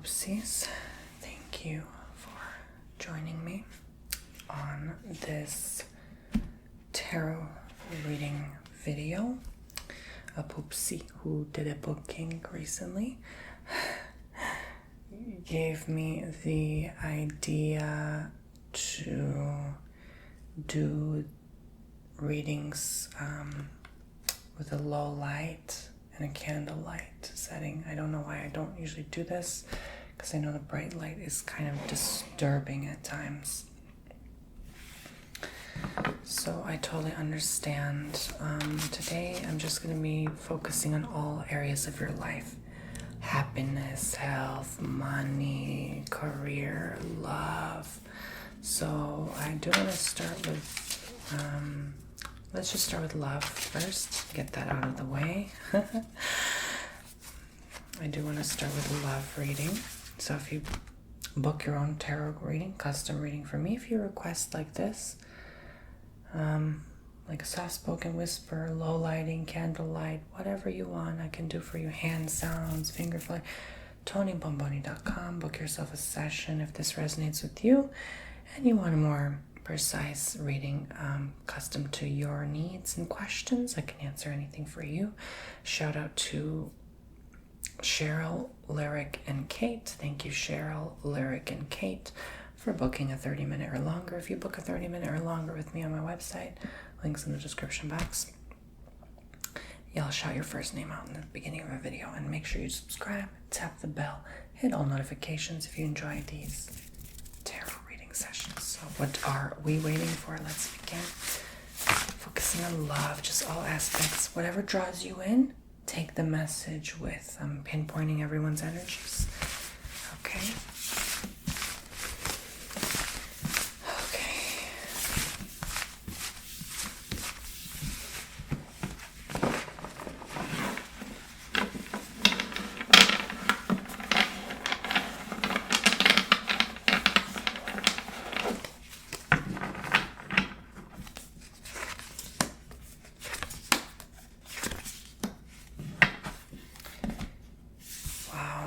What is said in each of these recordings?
Poopsies, thank you for joining me on this tarot reading video. A Poopsie who did a booking recently gave me the idea to do readings with a low light and a candlelight setting. I don't know why I don't usually do this, because I know the bright light is kind of disturbing at times. So I totally understand. Today I'm just going to be focusing on all areas of your life. Happiness, health, money, career, love. So I do want to start with, let's just start with love first. Get that out of the way. I do want to start with a love reading. So if you book your own tarot reading, custom reading for me, if you request like this, like a soft-spoken whisper, low lighting, candlelight, whatever you want, I can do for you. Hand sounds, finger flight. TonyBomboni.com. Book yourself a session if this resonates with you and you want a more precise reading, custom to your needs and questions. I can answer anything for you. Shout out to Cheryl, Lyric, and Kate. Thank you, Cheryl, Lyric, and Kate, for booking a 30-minute or longer. If you book a 30-minute or longer with me on my website, links in the description box. Yeah, I'll shout your first name out in the beginning of a video, and make sure you subscribe, tap the bell, hit all notifications if you enjoy these tarot reading sessions. So what are we waiting for? Let's begin. Focusing on love, just all aspects. Whatever draws you in, take the message with. I'm pinpointing everyone's energies. Okay.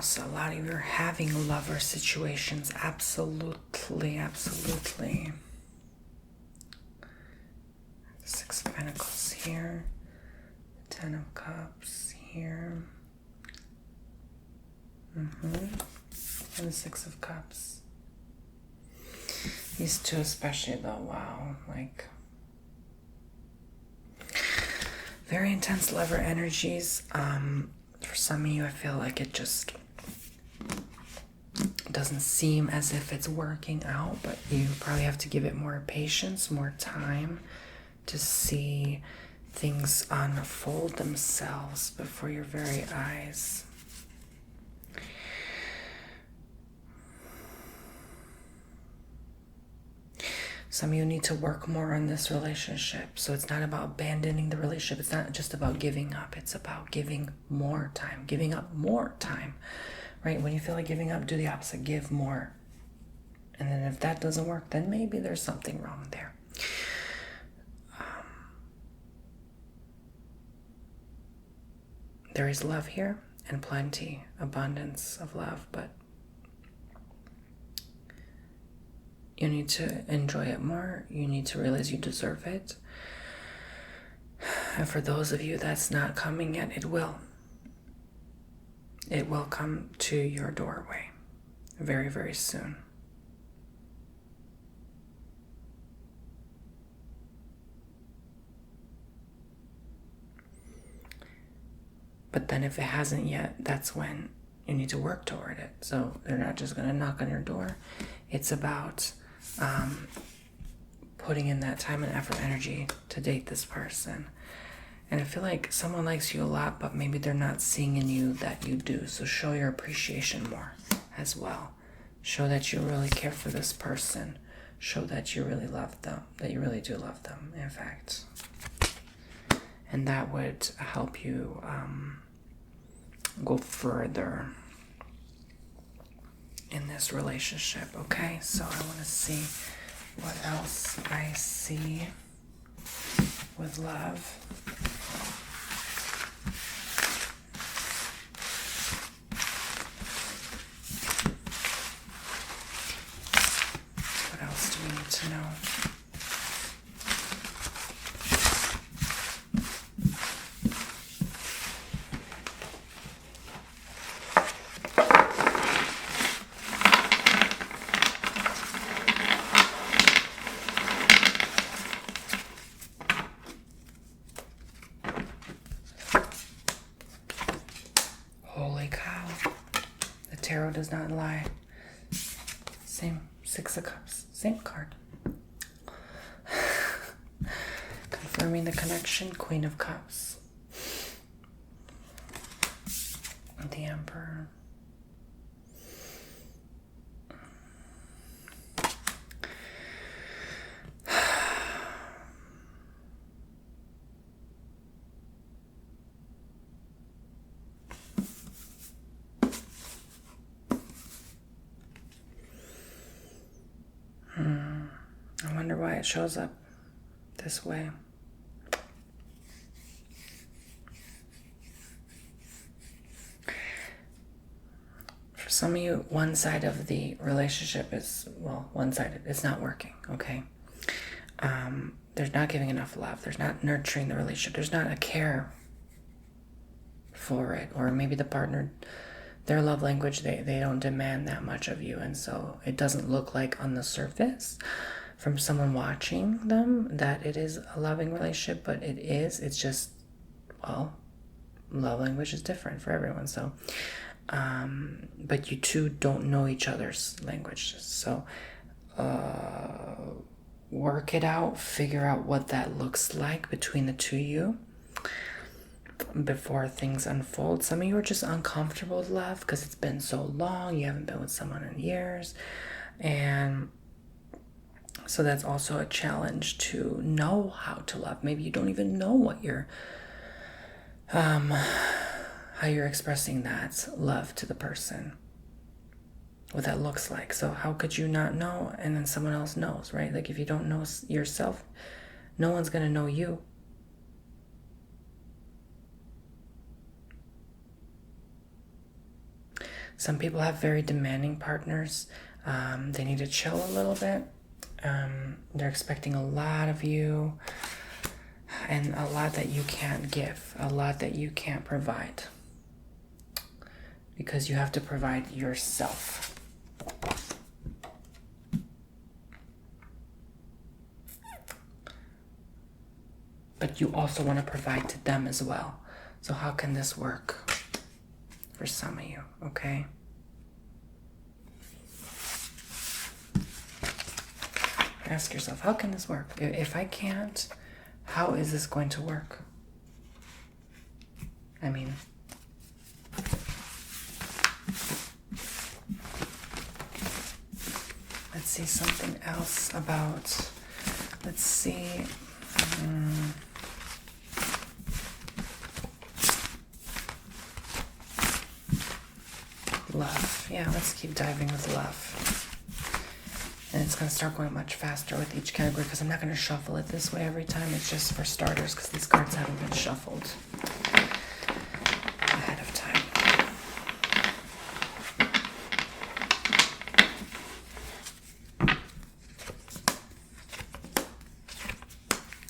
So a lot of you are having lover situations. Absolutely. The Six of Pentacles here. The Ten of Cups here. And the Six of Cups. These two especially though, wow. Like, very intense lover energies. For some of you, I feel like it just doesn't seem as if it's working out, but you probably have to give it more patience, more time to see things unfold themselves before your very eyes. Some of you need to work more on this relationship. So it's not about abandoning the relationship. It's not just about giving up. It's about giving more time, giving up more time. Right? When you feel like giving up, do the opposite. Give more. And then if that doesn't work, then maybe there's something wrong there. There is love here and plenty, abundance of love, but you need to enjoy it more. You need to realize you deserve it. And for those of you that's not coming yet, it will. It will come to your doorway very, very soon. But then if it hasn't yet, that's when you need to work toward it. So they're not just going to knock on your door. It's about putting in that time and effort, energy to date this person. And I feel like someone likes you a lot, but maybe they're not seeing in you that you do. So show your appreciation more as well. Show that you really care for this person. Show that you really love them, that you really do love them, in fact. And that would help you go further in this relationship, okay? So I want to see what else I see with love. tarot does not lie. Same, Six of Cups, same card. Confirming the connection, Queen of Cups. The Emperor. I wonder why it shows up this way. For some of you, one side of the relationship is, well, one-sided. It's not working, okay? There's not giving enough love. There's not nurturing the relationship. There's not a care for it. Or maybe the partner, their love language, they don't demand that much of you. And so it doesn't look like on the surface from someone watching them that it is a loving relationship, but it is. It's just, well, love language is different for everyone. So, but you two don't know each other's languages. So, work it out, figure out what that looks like between the two of you before things unfold. Some of you are just uncomfortable with love because it's been so long. You haven't been with someone in years. And so that's also a challenge to know how to love. Maybe you don't even know what you're, how you're expressing that love to the person, what that looks like. So how could you not know and then someone else knows, right? Like if you don't know yourself, no one's going to know you. Some people have very demanding partners. They need to chill a little bit. They're expecting a lot of you and a lot that you can't give, a lot that you can't provide because you have to provide yourself. But you also want to provide to them as well. So how can this work for some of you, okay? Ask yourself, how can this work? If I can't, how is this going to work? I mean, let's see something else about, let's see. Love. Yeah, let's keep diving with love. And it's going to start going much faster with each category because I'm not going to shuffle it this way every time. It's just for starters because these cards haven't been shuffled ahead of time.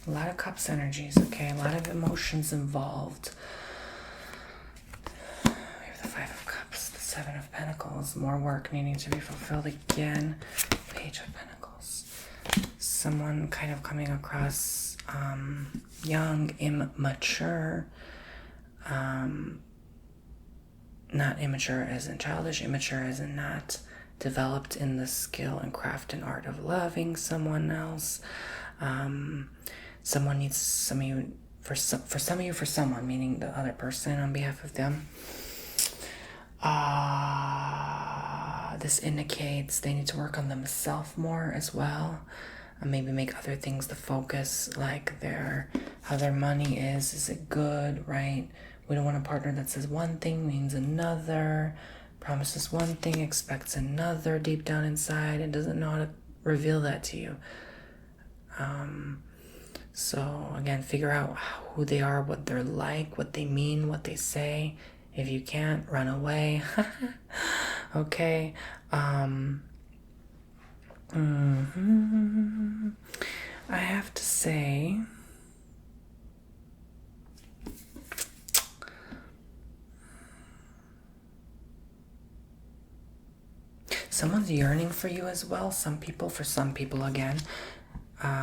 A lot of cups energies, okay? A lot of emotions involved. We have the Five of Cups, the Seven of Pentacles, more work needing to be fulfilled again. Page of Pentacles. Someone kind of coming across young, immature, not immature as in childish, immature as in not developed in the skill and craft and art of loving someone else. Someone needs some of you, for some of you, for someone, meaning the other person on behalf of them. This indicates they need to work on themselves more as well. Maybe make other things the focus, like how their money is. Is it good, right? We don't want a partner that says one thing, means another, promises one thing, expects another deep down inside, and doesn't know how to reveal that to you. So again, figure out who they are, what they're like, what they mean, what they say. If you can't, run away. Okay. I have to say, someone's yearning for you as well. Some people, for some people again.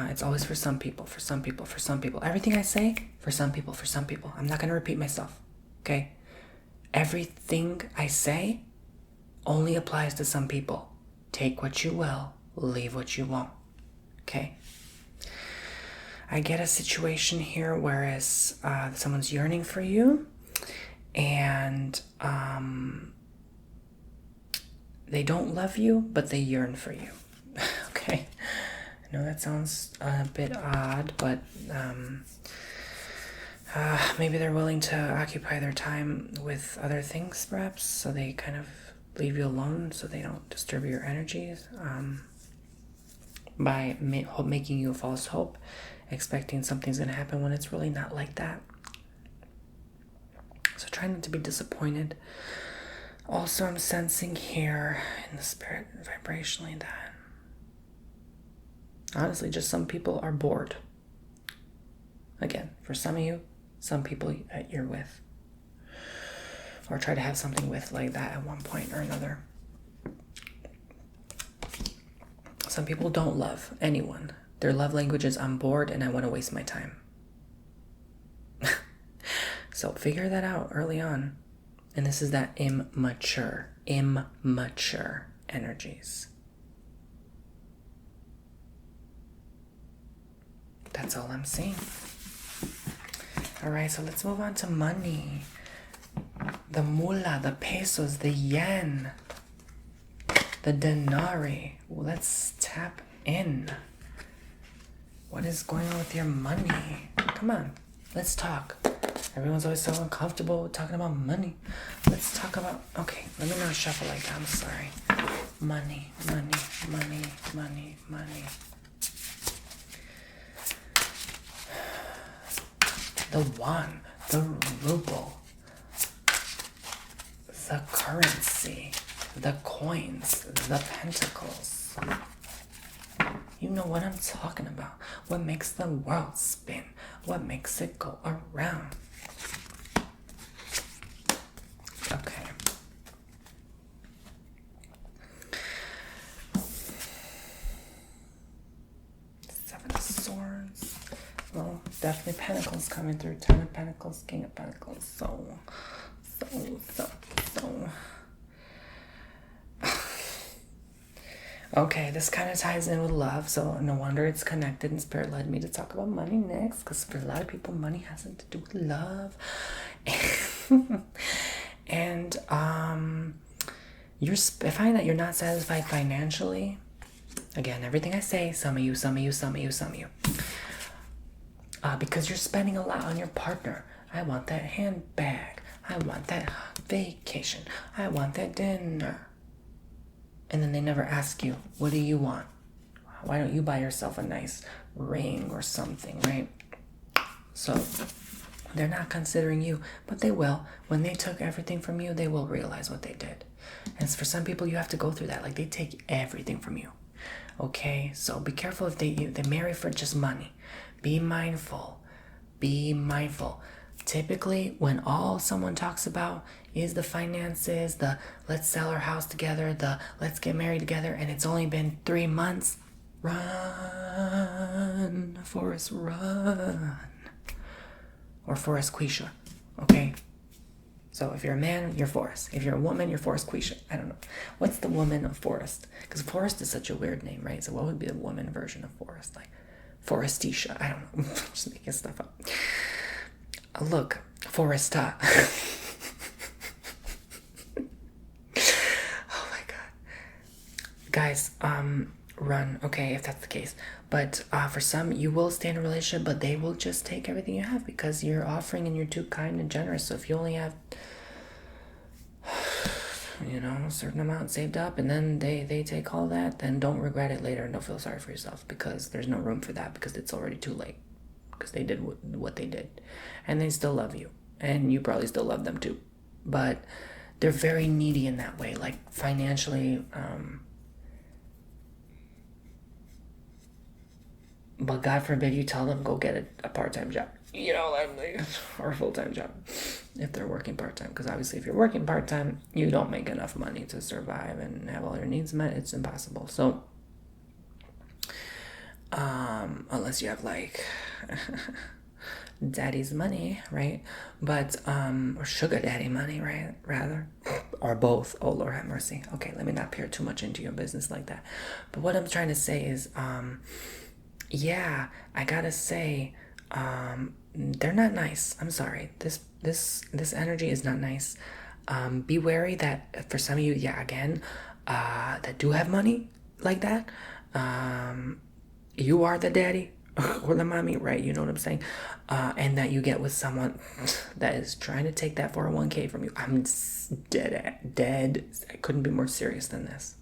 It's always for some people, for some people, for some people. Everything I say, for some people, for some people. I'm not going to repeat myself, okay? Everything I say only applies to some people. Take what you will, leave what you won't. Okay? I get a situation here whereas someone's yearning for you and they don't love you, but they yearn for you. Okay? I know that sounds a bit odd, but maybe they're willing to occupy their time with other things, perhaps, so they kind of leave you alone so they don't disturb your energies by making you a false hope, expecting something's going to happen when it's really not like that. So try not to be disappointed. Also, I'm sensing here in the spirit vibrationally that honestly, just some people are bored. Again, for some of you, some people that you're with or try to have something with like that at one point or another. Some people don't love anyone. Their love language is I'm bored and I want to waste my time. So figure that out early on. And this is that immature energies. That's all I'm seeing. All right, so let's move on to money. The moolah, the pesos, the yen, the denarii. Let's tap in. What is going on with your money? Come on, let's talk. Everyone's always so uncomfortable talking about money. Let's talk about, okay, let me not shuffle like that, I'm sorry. Money, money, money, money, money. The yuan, the ruble, the currency, the coins, the pentacles. You know what I'm talking about. What makes the world spin? What makes it go around? Okay. Seven of Swords. Well, definitely Pentacles coming through. Ten of Pentacles, King of Pentacles. So. Okay, this kind of ties in with love, so no wonder it's connected, and Spirit led me to talk about money next, because for a lot of people, money has something to do with love. And I find that you're not satisfied financially. Again, everything I say, some of you. Because you're spending a lot on your partner. I want that handbag. I want that vacation. I want that dinner. And then they never ask you, what do you want? Why don't you buy yourself a nice ring or something, right? So they're not considering you, but they will. When they took everything from you, they will realize what they did. And for some people, you have to go through that. Like, they take everything from you. Okay? So be careful if they marry for just money. Be mindful. Be mindful. Typically, when all someone talks about is the finances, the let's sell our house together, the let's get married together, and it's only been 3 months, run, Forrest, run. Or Forrest Quisha, okay? So if you're a man, you're Forrest. If you're a woman, you're Forrest Quisha. I don't know. What's the woman of Forrest? Because Forrest is such a weird name, right? So what would be the woman version of Forrest? Like Forestisha. I don't know. Just making stuff up. Look, Foresta. Oh my god. Guys, run, okay, if that's the case. But for some, you will stay in a relationship, but they will just take everything you have because you're offering and you're too kind and generous. So if you only have, a certain amount saved up and then they take all that, then don't regret it later and don't feel sorry for yourself, because there's no room for that, because it's already too late. Because they did what they did. And they still love you. And you probably still love them too. But they're very needy in that way. Like, financially. But God forbid you tell them, go get a part-time job. Or a full-time job. If they're working part-time. Because obviously if you're working part-time, you don't make enough money to survive and have all your needs met. It's impossible. So, unless you have like daddy's money, right? But or sugar daddy money, right? Rather, or both. Oh, Lord have mercy. Okay, let me not peer too much into your business like that. But what I'm trying to say is, yeah, I gotta say, they're not nice. I'm sorry. This energy is not nice. Be wary that for some of you, yeah, again, that do have money like that, you are the daddy or the mommy, right? You know what I'm saying? And that you get with someone that is trying to take that 401k from you. I'm dead. I couldn't be more serious than this.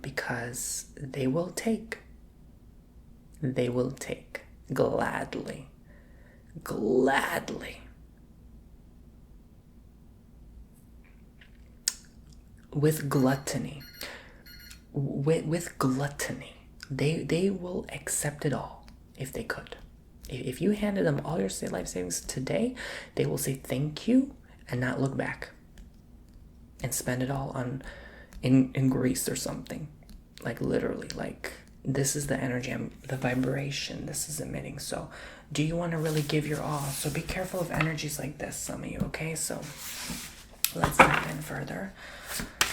Because they will take gladly. With gluttony. With gluttony. They will accept it all if they could. If you handed them all your life savings today, they will say thank you and not look back and spend it all on in Greece or something. Like literally, like this is the energy, the vibration this is emitting. So do you want to really give your all? So be careful of energies like this, some of you, okay? So let's dive in further.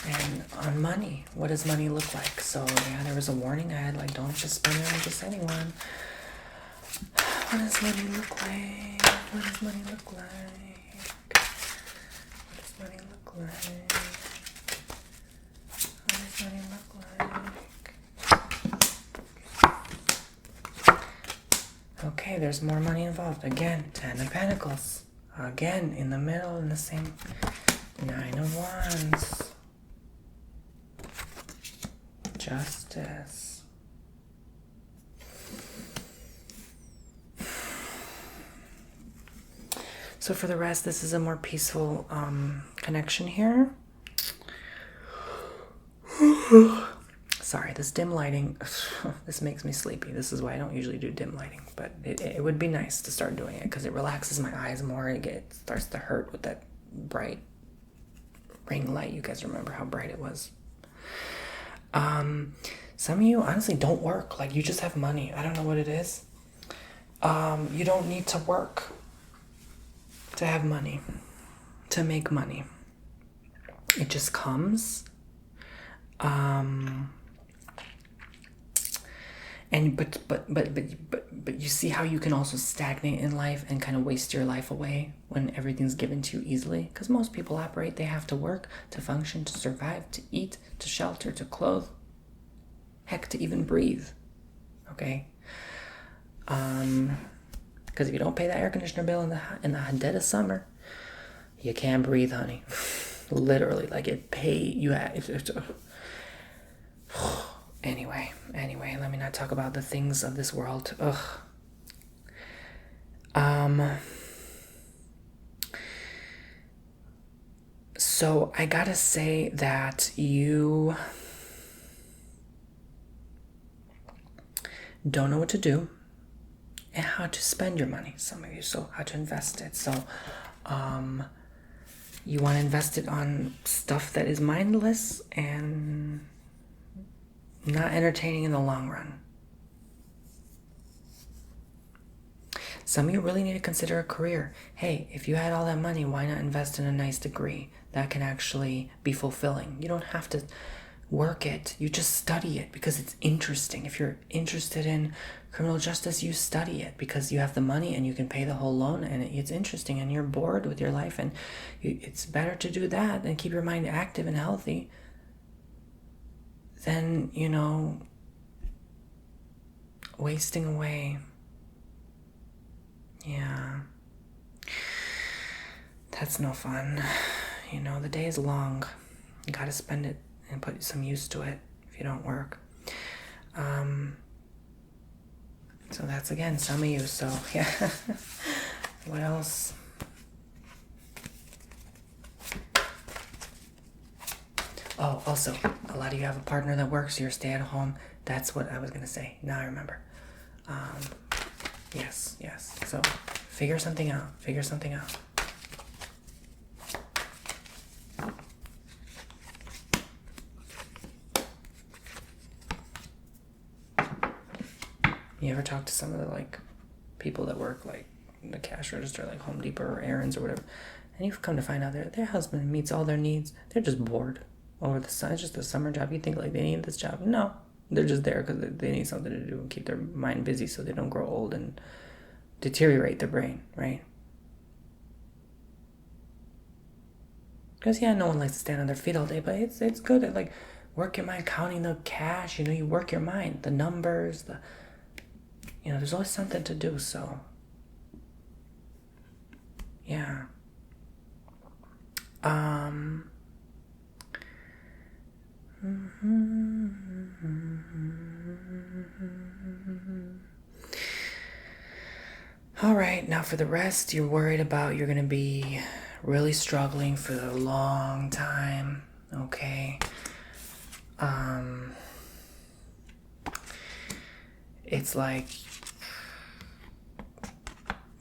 And on money, what does money look like? So yeah, there was a warning I had, like, don't just spend it on just anyone. What does money look like? What does money look like? What does money look like? What does money look like? Okay, there's more money involved. Again, 10 of Pentacles. Again, in the middle, in the same 9 of Wands. Justice. So for the rest, this is a more peaceful connection here. Sorry, this dim lighting, this makes me sleepy. This is why I don't usually do dim lighting, but it would be nice to start doing it because it relaxes my eyes more. It starts to hurt with that bright ring light. You guys remember how bright it was. Some of you honestly don't work. Like, you just have money. I don't know what it is. You don't need to work to have money, to make money. It just comes. And but you see how you can also stagnate in life and kind of waste your life away when everything's given to you easily? Because most people operate, they have to work to function, to survive, to eat, to shelter, to clothe, heck, to even breathe. Okay? Because if you don't pay that air conditioner bill in the dead of summer, you can't breathe, honey. Literally, like Anyway, let me not talk about the things of this world. So I gotta say that you don't know what to do and how to spend your money, some of you. So how to invest it. So you want to invest it on stuff that is mindless and not entertaining in the long run. Some of you really need to consider a career. Hey, if you had all that money, why not invest in a nice degree that can actually be fulfilling? You don't have to work it. You just study it because it's interesting. If you're interested in criminal justice, you study it because you have the money and you can pay the whole loan and it's interesting and you're bored with your life, and it's better to do that and keep your mind active and healthy than, wasting away. Yeah. That's no fun. The day is long. You gotta spend it and put some use to it if you don't work. So that's, again, some of you. So, yeah. What else? Oh, also, a lot of you have a partner that works, you're stay at home. That's what I was going to say. Now I remember. Yes. So figure something out. You ever talk to some of the people that work the cash register, like Home Depot or errands or whatever, And you've come to find out that their husband meets all their needs. They're just bored over the sun. It's just a summer job. You think like they need this job. No, they're just there because they need something to do and keep their mind busy so they don't grow old and deteriorate their brain, right? Because, yeah, no one likes to stand on their feet all day, but it's good to, like, work your mind counting the cash. You know, you work your mind, the numbers, there's always something to do, so, yeah. All right, now for the rest, you're worried about you're going to be really struggling for a long time, okay? It's like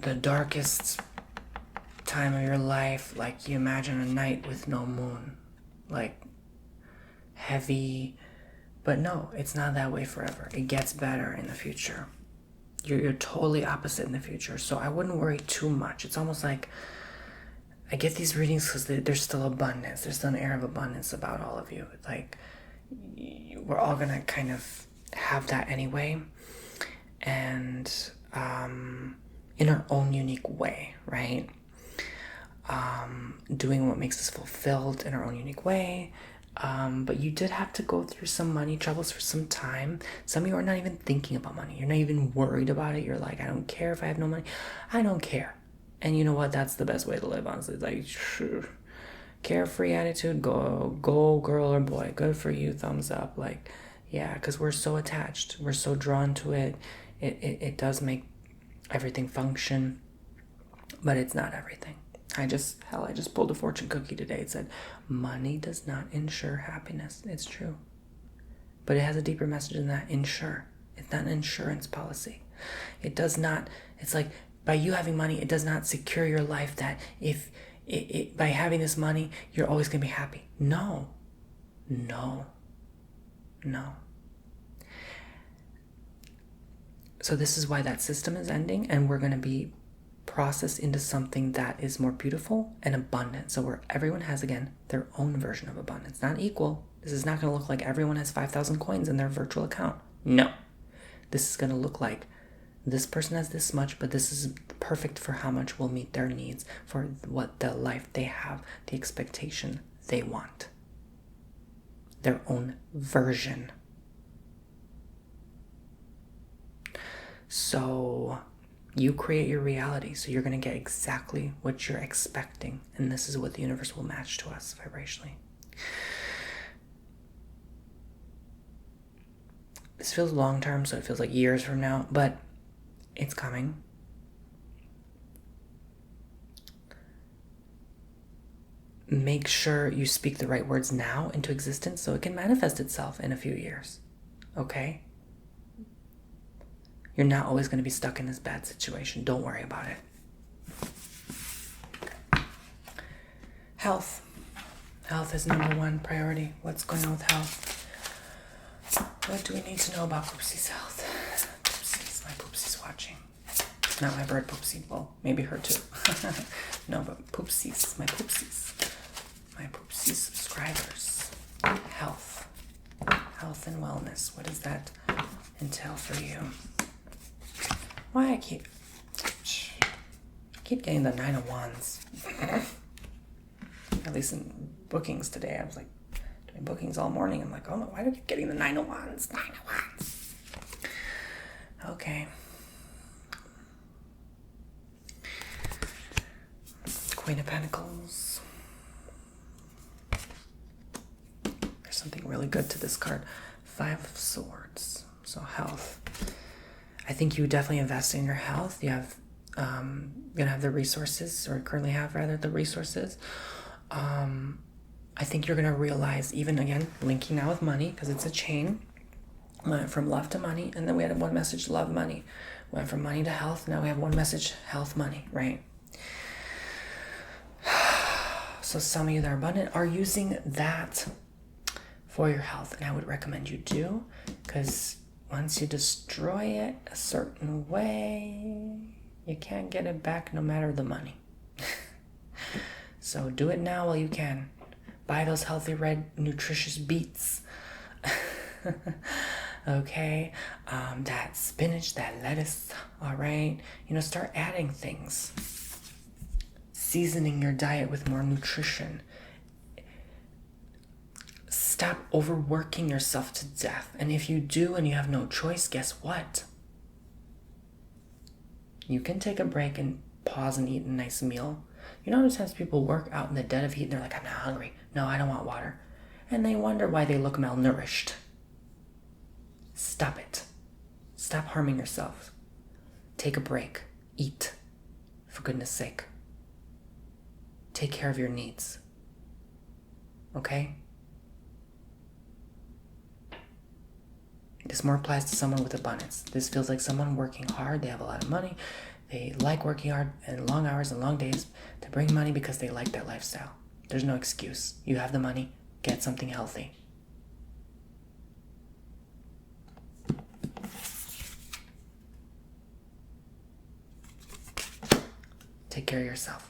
the darkest time of your life, like you imagine a night with no moon, like heavy, but no, it's not that way forever. It gets better in the future. You're totally opposite in the future, so I wouldn't worry too much. It's almost like I get these readings because there's still abundance. There's still an air of abundance about all of you. Like, we're all going to kind of have that anyway, and in our own unique way, right? Doing what makes us fulfilled in our own unique way. But you did have to go through some money troubles for some time. Some of you are not even thinking about money. You're not even worried about it. You're like, I don't care if I have no money. I don't care. And you know what? That's the best way to live, honestly. Like, carefree attitude. Go girl or boy. Good for you. Thumbs up. Like, yeah, because we're so attached. We're so drawn to it. It does make everything function, but it's not everything. I just pulled a fortune cookie today. It said, money does not ensure happiness. It's true. But it has a deeper message than that. Ensure. It's not an insurance policy. It does not, it's like, by you having money, it does not secure your life that if by having this money, you're always going to be happy. No. So this is why that system is ending, and we're going to be processed into something that is more beautiful and abundant. So where everyone has, again, their own version of abundance. Not equal. This is not going to look like everyone has 5,000 coins in their virtual account. No. This is going to look like this person has this much, but this is perfect for how much will meet their needs, for what the life they have, the expectation they want. Their own version. So you create your reality, so you're going to get exactly what you're expecting, and this is what the universe will match to us vibrationally. This feels long term, so it feels like years from now, but it's coming. Make sure you speak the right words now into existence so it can manifest itself in a few years. Okay? You're not always going to be stuck in this bad situation. Don't worry about it. Health. Health is number one priority. What's going on with health? What do we need to know about Poopsie's health? Poopsie's, my Poopsie's watching. Not my bird Poopsie. Well, maybe her too. No, but Poopsie's, my Poopsie's. My Poopsie subscribers. Health. Health and wellness. What does that entail for you? Why I keep getting the 9 of Wands. At least in bookings today, I was like doing bookings all morning. I'm like, oh no, why do I keep getting the 9 of Wands? 9 of Wands. Okay. Queen of Pentacles. There's something really good to this card. 5 of Swords. So health. I think you definitely invest in your health. You have, gonna have the resources, or currently have rather the resources. I think you're gonna realize, even again, linking now with money, because it's a chain. Went from love to money, and then we had one message, love, money. Went from money to health. Now we have one message, health, money, right? So some of you that are abundant are using that for your health, and I would recommend you do, because once you destroy it a certain way, you can't get it back no matter the money. So do it now while you can. Buy those healthy, red, nutritious beets. Okay, that spinach, that lettuce. All right, start adding things, seasoning your diet with more nutrition. Stop overworking yourself to death. And if you do and you have no choice, guess what? You can take a break and pause and eat a nice meal. How many times people work out in the dead of heat and they're like, I'm not hungry. No, I don't want water. And they wonder why they look malnourished. Stop it. Stop harming yourself. Take a break. Eat. For goodness sake. Take care of your needs. Okay? This more applies to someone with abundance. This feels like someone working hard. They have a lot of money. They like working hard and long hours and long days to bring money because they like that lifestyle. There's no excuse. You have the money. Get something healthy. Take care of yourself.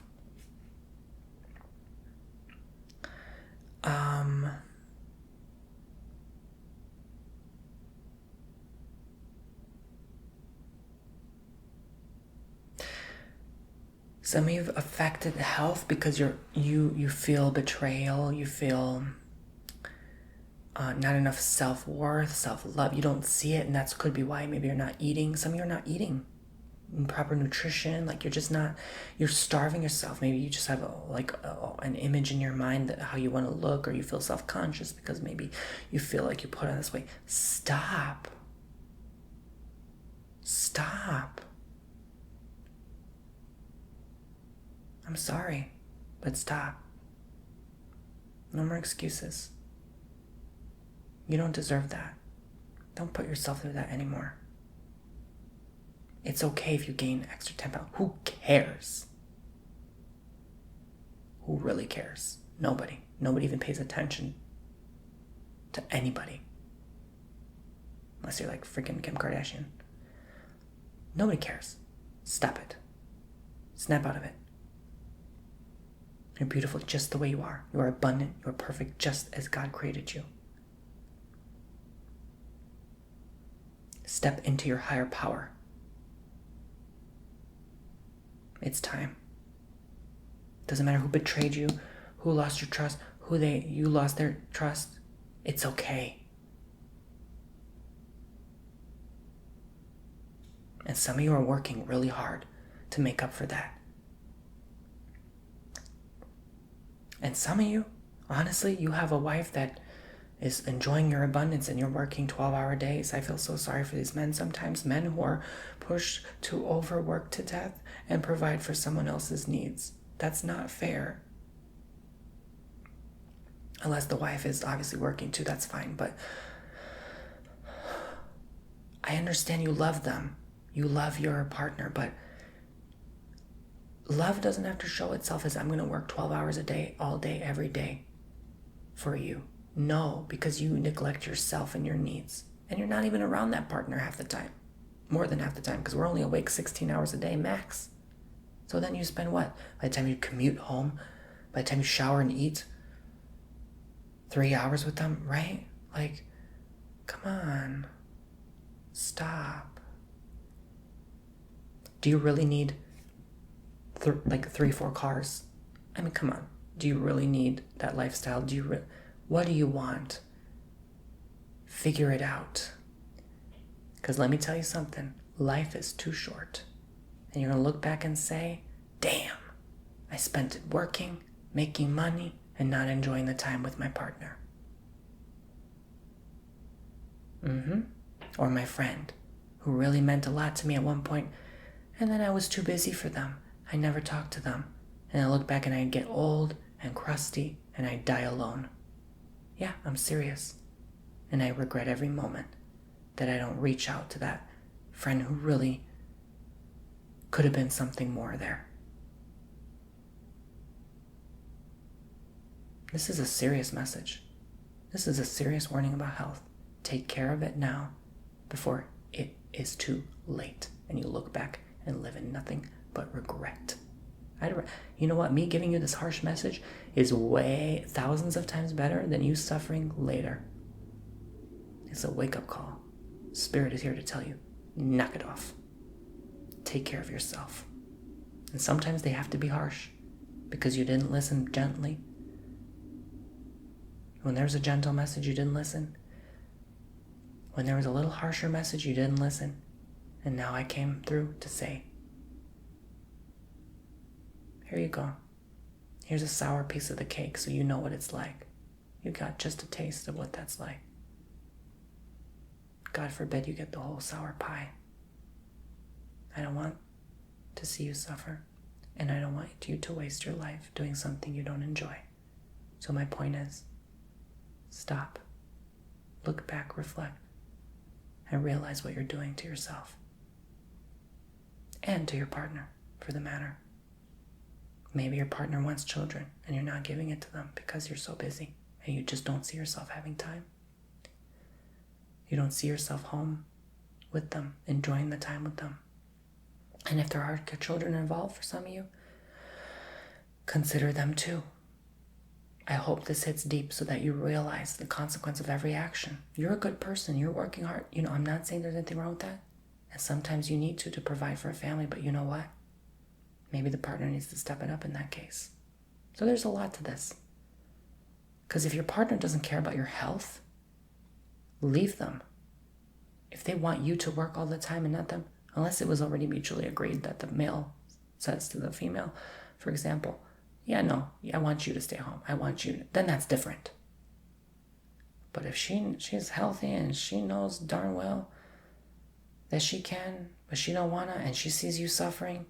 Some of you have affected health because you feel betrayal, you feel not enough self-worth, self-love. You don't see it, and that could be why maybe you're not eating. Some of you are not eating proper nutrition. Like you're starving yourself. Maybe you just have an image in your mind that how you want to look, or you feel self-conscious because maybe you feel like you put on this way. Stop. I'm sorry, but stop. No more excuses. You don't deserve that. Don't put yourself through that anymore. It's okay if you gain extra 10 pounds. Who cares? Who really cares? Nobody. Nobody even pays attention to anybody. Unless you're like freaking Kim Kardashian. Nobody cares. Stop it. Snap out of it. You're beautiful just the way you are. You are abundant. You are perfect just as God created you. Step into your higher power. It's time. Doesn't matter who betrayed you, who lost your trust, you lost their trust. It's okay. And some of you are working really hard to make up for that. And some of you, honestly, you have a wife that is enjoying your abundance and you're working 12-hour days. I feel so sorry for these men sometimes. Men who are pushed to overwork to death and provide for someone else's needs. That's not fair. Unless the wife is obviously working too, that's fine. But I understand you love them. You love your partner, but love doesn't have to show itself as I'm going to work 12 hours a day, all day, every day for you. No, because you neglect yourself and your needs. And you're not even around that partner half the time. More than half the time, because we're only awake 16 hours a day max. So then you spend what? By the time you commute home, by the time you shower and eat, 3 hours with them, right? Like, come on. Stop. Do you really need 3-4 cars? I mean, come on. Do you really need that lifestyle? What do you want? Figure it out. Because let me tell you something. Life is too short. And you're going to look back and say, damn, I spent it working, making money, and not enjoying the time with my partner. Or my friend, who really meant a lot to me at one point, and then I was too busy for them. I never talked to them. And I look back and I get old and crusty and I die alone. Yeah, I'm serious. And I regret every moment that I don't reach out to that friend who really could have been something more there. This is a serious message. This is a serious warning about health. Take care of it now before it is too late and you look back and live in nothing but regret. You know what? Me giving you this harsh message is way thousands of times better than you suffering later. It's a wake-up call. Spirit is here to tell you, knock it off. Take care of yourself. And sometimes they have to be harsh because you didn't listen gently. When there's a gentle message, you didn't listen. When there was a little harsher message, you didn't listen. And now I came through to say, here you go. Here's a sour piece of the cake so you know what it's like. You got just a taste of what that's like. God forbid you get the whole sour pie. I don't want to see you suffer, and I don't want you to waste your life doing something you don't enjoy. So my point is, stop, look back, reflect, and realize what you're doing to yourself. And to your partner, for the matter. Maybe your partner wants children, and you're not giving it to them because you're so busy, and you just don't see yourself having time. You don't see yourself home with them, enjoying the time with them. And if there are children involved for some of you, consider them too. I hope this hits deep so that you realize the consequence of every action. You're a good person. You're working hard. I'm not saying there's anything wrong with that. And sometimes you need to provide for a family, but you know what? Maybe the partner needs to step it up in that case. So there's a lot to this. Because if your partner doesn't care about your health, leave them. If they want you to work all the time and not them, unless it was already mutually agreed that the male says to the female, for example, I want you to stay home. Then that's different. But if she's healthy and she knows darn well that she can, but she don't wanna, and she sees you suffering,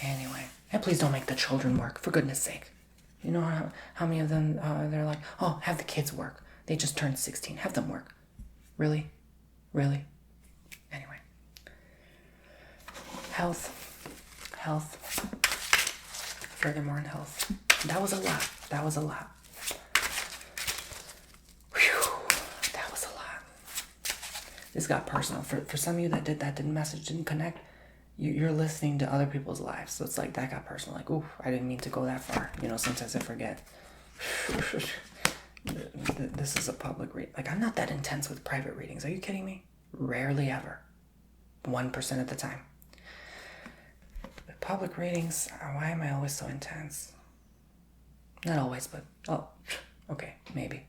anyway. And please don't make the children work, for goodness sake. You know how many of them, they're like, oh, have the kids work. They just turned 16. Have them work. Really? Really? Anyway. Health. Furthermore in health. That was a lot. Whew. That was a lot. This got personal. For some of you that didn't connect, you're listening to other people's lives. So it's like that got personal. Like, ooh, I didn't mean to go that far. Sometimes I forget. This is a public read. Like, I'm not that intense with private readings. Are you kidding me? Rarely ever. 1% of the time. With public readings, why am I always so intense? Not always, but, okay, maybe.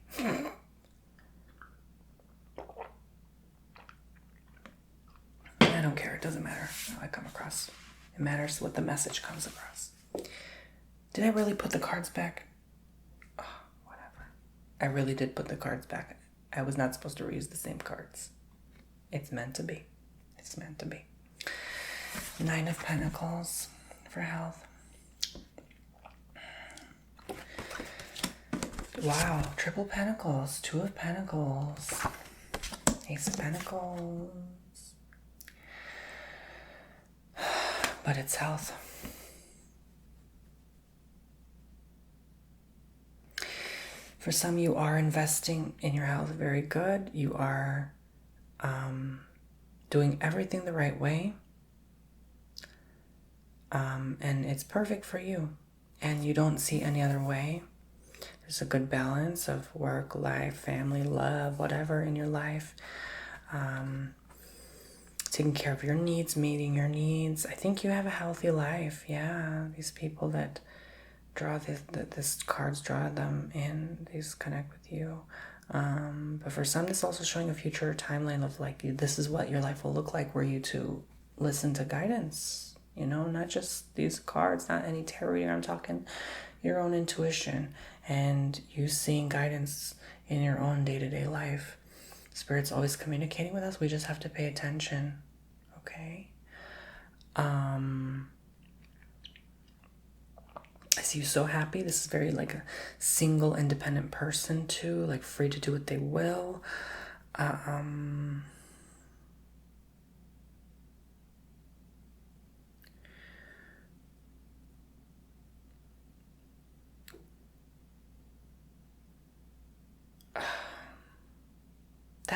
I don't care. It doesn't matter how I come across. It matters what the message comes across. Did I really put the cards back? I really did put the cards back. I was not supposed to reuse the same cards. It's meant to be. It's meant to be. 9 of Pentacles for health. Wow, Triple Pentacles, 2 of Pentacles, Ace of Pentacles. But it's health. For some, you are investing in your health very good. You are doing everything the right way. And it's perfect for you. And you don't see any other way. There's a good balance of work, life, family, love, whatever in your life. Taking care of your needs, meeting your needs. I think you have a healthy life. Yeah, these people that draw this cards, draw them in, these connect with you. But for some, this is also showing a future timeline of like, this is what your life will look like were you to listen to guidance, not just these cards, not any tarot reading. I'm talking your own intuition and you seeing guidance in your own day-to-day life. Spirit's always communicating with us. We just have to pay attention. Okay. I see you so happy. This is very like a single, independent person too, like free to do what they will.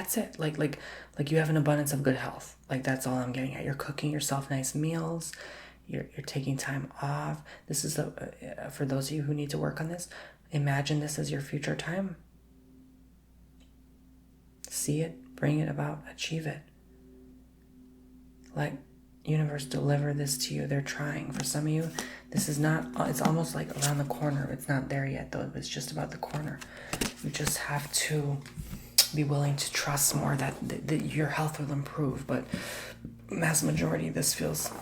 That's it. Like you have an abundance of good health. Like, that's all I'm getting at. You're cooking yourself nice meals. You're taking time off. This is for those of you who need to work on this. Imagine this as your future time. See it, bring it about, achieve it. Let universe deliver this to you. They're trying. For some of you, this is not, it's almost like around the corner. It's not there yet, though. It's just about the corner. You just have to be willing to trust more that your health will improve. But mass majority, this feels,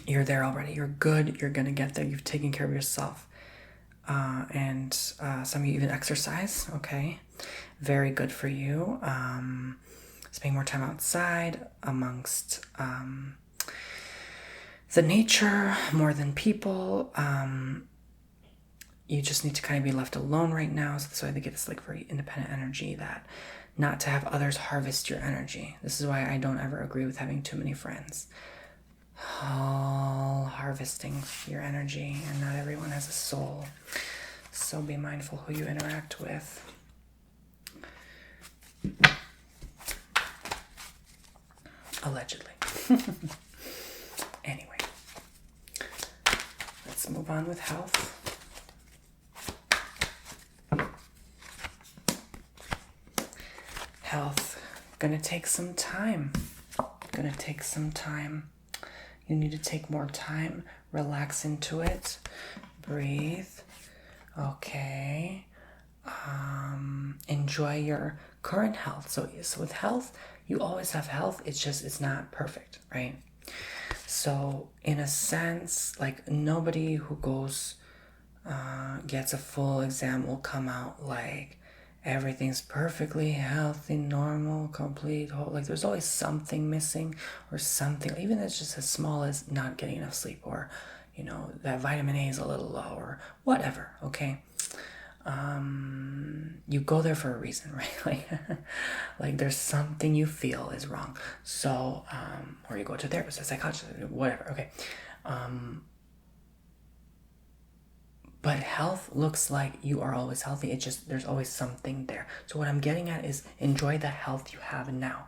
you're there already. You're good. You're going to get there. You've taken care of yourself. And some of you even exercise. Okay. Very good for you. Spending more time outside amongst the nature more than people. You just need to kind of be left alone right now. So that's why they get this like very independent energy, that not to have others harvest your energy. This is why I don't ever agree with having too many friends. All harvesting your energy, and not everyone has a soul. So be mindful who you interact with. Allegedly. Anyway, let's move on with health. Health, gonna take some time. You need to take more time, relax into it, breathe. Okay. Enjoy your current health. So with health, you always have health. It's just, it's not perfect, right? So in a sense, like, nobody who goes, gets a full exam will come out like everything's perfectly healthy, normal, complete, whole. Like, there's always something missing, or something, even if it's just as small as not getting enough sleep, or, you know, that vitamin A is a little low, or whatever, okay? You go there for a reason, right? Like there's something you feel is wrong. So, or you go to a therapist, a psychologist, whatever, okay? But health looks like you are always healthy. It's just, there's always something there. So what I'm getting at is, enjoy the health you have now.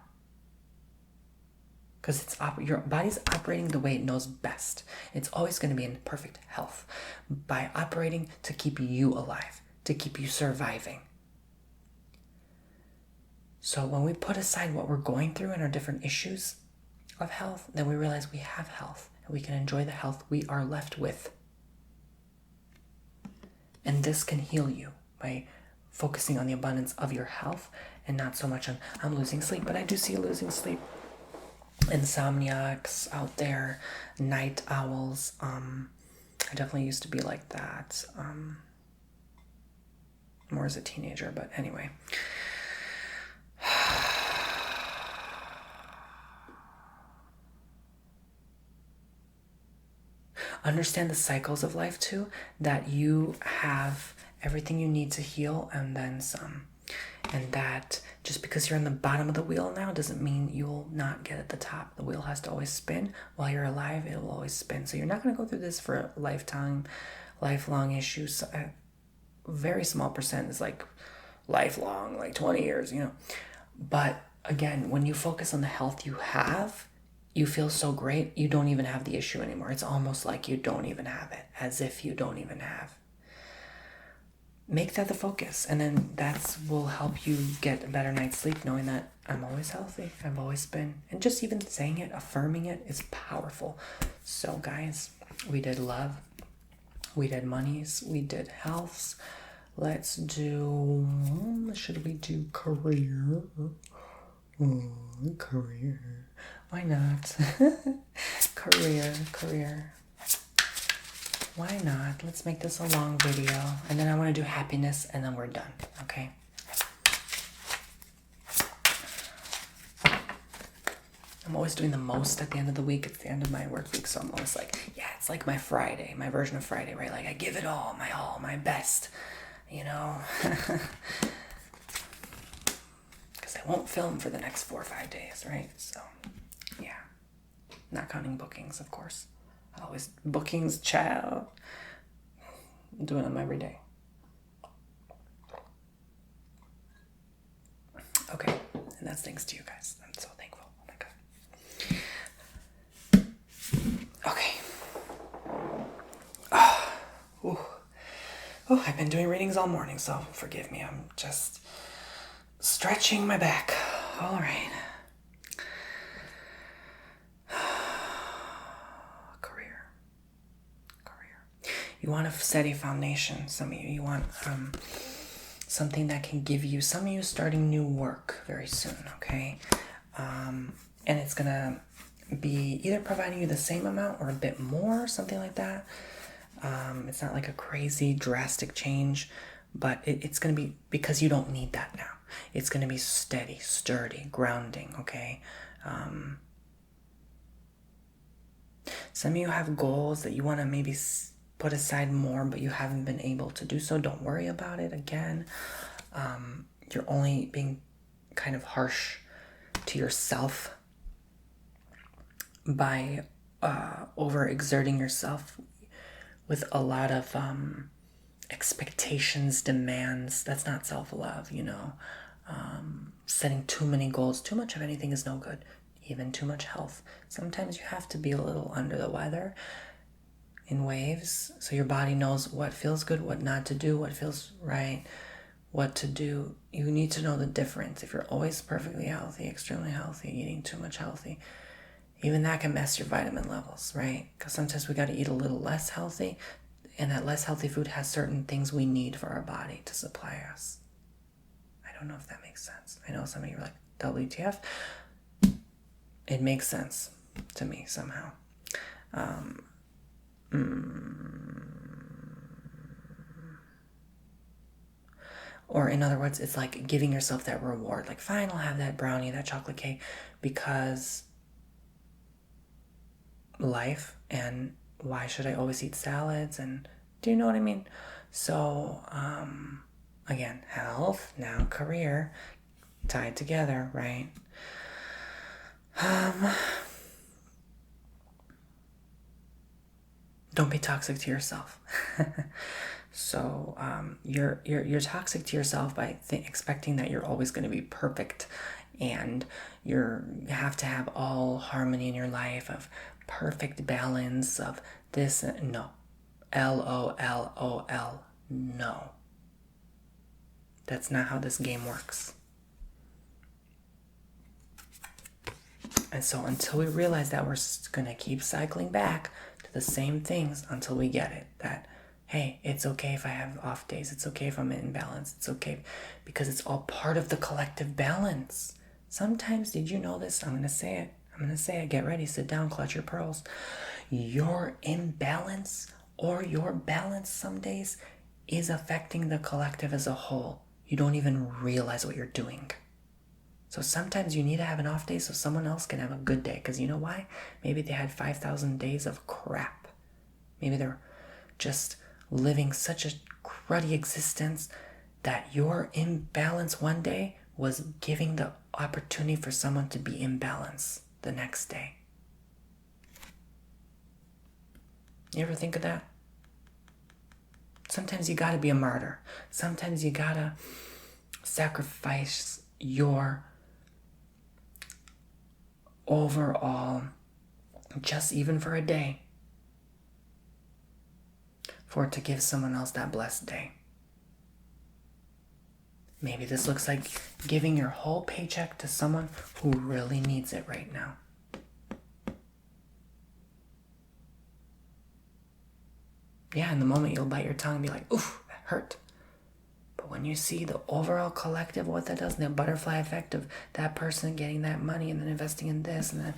Because your body's operating the way it knows best. It's always going to be in perfect health by operating to keep you alive, to keep you surviving. So when we put aside what we're going through and our different issues of health, then we realize we have health and we can enjoy the health we are left with. And this can heal you by focusing on the abundance of your health and not so much on, I'm losing sleep. But I do see losing sleep. Insomniacs out there, night owls. I definitely used to be like that. More as a teenager, but anyway. Understand the cycles of life too, that you have everything you need to heal and then some. And that just because you're in the bottom of the wheel now doesn't mean you'll not get at the top. The wheel has to always spin. While you're alive, it will always spin. So you're not going to go through this for a lifetime, lifelong issues. A very small percent is like lifelong, like 20 years, you know. But again, when you focus on the health you have, you feel so great, you don't even have the issue anymore. It's almost like you don't even have it, as if you don't even have. Make that the focus, and then that will help you get a better night's sleep, knowing that I'm always healthy, I've always been. And just even saying it, affirming it is powerful. So guys, we did love, we did monies, we did healths. Let's do, should we do career? Career. Why not? Career. Why not? Let's make this a long video. And then I want to do happiness, and then we're done. Okay? I'm always doing the most at the end of the week. It's the end of my work week. So I'm always like, yeah, it's like my Friday, my version of Friday, right? Like I give it all, my best, you know? Because I won't film for the next 4 or 5 days, right? So, yeah. Not counting bookings, of course. Always bookings, child. I'm doing them every day. Okay. that's thanks to you guys. I'm so thankful. Oh my God. Okay. Oh, I've been doing readings all morning, so forgive me. I'm just stretching my back. All right. Career. You want a steady foundation. Some of you want something that can give you, some of you starting new work very soon, okay? And it's going to be either providing you the same amount or a bit more, something like that. It's not like a crazy drastic change, but it's going to be, because you don't need that now. It's going to be steady, sturdy, grounding, okay? Some of you have goals that you want to maybe put aside more, but you haven't been able to do so. Don't worry about it. Again, you're only being kind of harsh to yourself by overexerting yourself with a lot of expectations, demands. That's not self-love, you know. Setting too many goals, too much of anything is no good. Even too much health. Sometimes you have to be a little under the weather in waves, so your body knows what feels good, what not to do, what feels right, what to do. You need to know the difference. If you're always perfectly healthy, extremely healthy, eating too much healthy, even that can mess your vitamin levels, right? Because sometimes we got to eat a little less healthy, and that less healthy food has certain things we need for our body to supply us. I don't know if that makes sense. I know some of you are like, WTF? It makes sense to me somehow. Or in other words, it's like giving yourself that reward. Like, fine, I'll have that brownie, that chocolate cake, because life, and why should I always eat salads? And do you know what I mean? So, again, health, now career, tied together, right? Don't be toxic to yourself. So you're toxic to yourself by expecting that you're always going to be perfect, and you have to have all harmony in your life, of perfect balance of this. No, LOLOL. No, that's not how this game works. And so until we realize that, we're going to keep cycling back to the same things until we get it. That, hey, it's okay if I have off days. It's okay if I'm in balance. It's okay, because it's all part of the collective balance. Sometimes, did you know this? I'm going to say it. Get ready. Sit down. Clutch your pearls. Your imbalance or your balance some days is affecting the collective as a whole. You don't even realize what you're doing. So sometimes you need to have an off day so someone else can have a good day. Because you know why? Maybe they had 5,000 days of crap. Maybe they're just living such a cruddy existence that your imbalance one day was giving the opportunity for someone to be in balance the next day. You ever think of that? Sometimes you gotta be a martyr. Sometimes you gotta sacrifice your overall, just even for a day, for it to give someone else that blessed day. Maybe this looks like giving your whole paycheck to someone who really needs it right now. Yeah, in the moment you'll bite your tongue and be like, oof, that hurt. But when you see the overall collective, what that does, the butterfly effect of that person getting that money and then investing in this and then,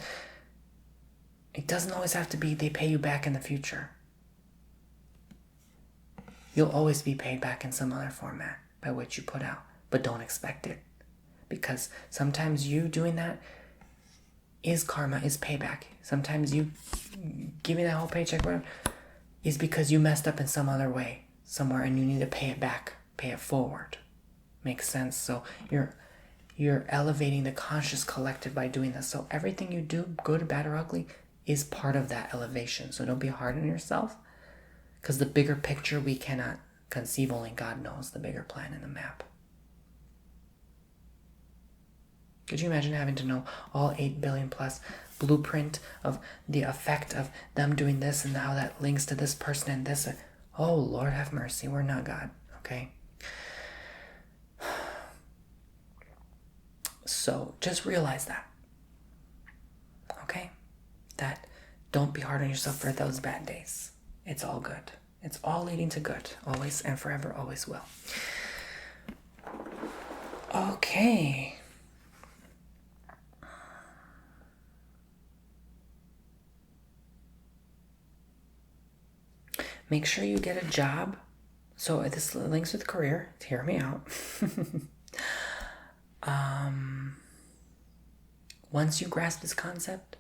it doesn't always have to be they pay you back in the future. You'll always be paid back in some other format by what you put out, but don't expect it. Because sometimes you doing that is karma, is payback. Sometimes you giving that whole paycheck is because you messed up in some other way somewhere and you need to pay it back. Pay it forward. Makes sense? So you're elevating the conscious collective by doing this. So everything you do, good, bad, or ugly, is part of that elevation. So don't be hard on yourself, because the bigger picture we cannot conceive. Only God knows the bigger plan in the map. Could you imagine having to know all 8 billion plus blueprint of the effect of them doing this and how that links to this person and this? Oh, Lord have mercy. We're not God, okay? So just realize that, okay? That don't be hard on yourself for those bad days. It's all good. It's all leading to good, always and forever, always will. Okay. Make sure you get a job. So this links with career. Hear me out. Once you grasp this concept,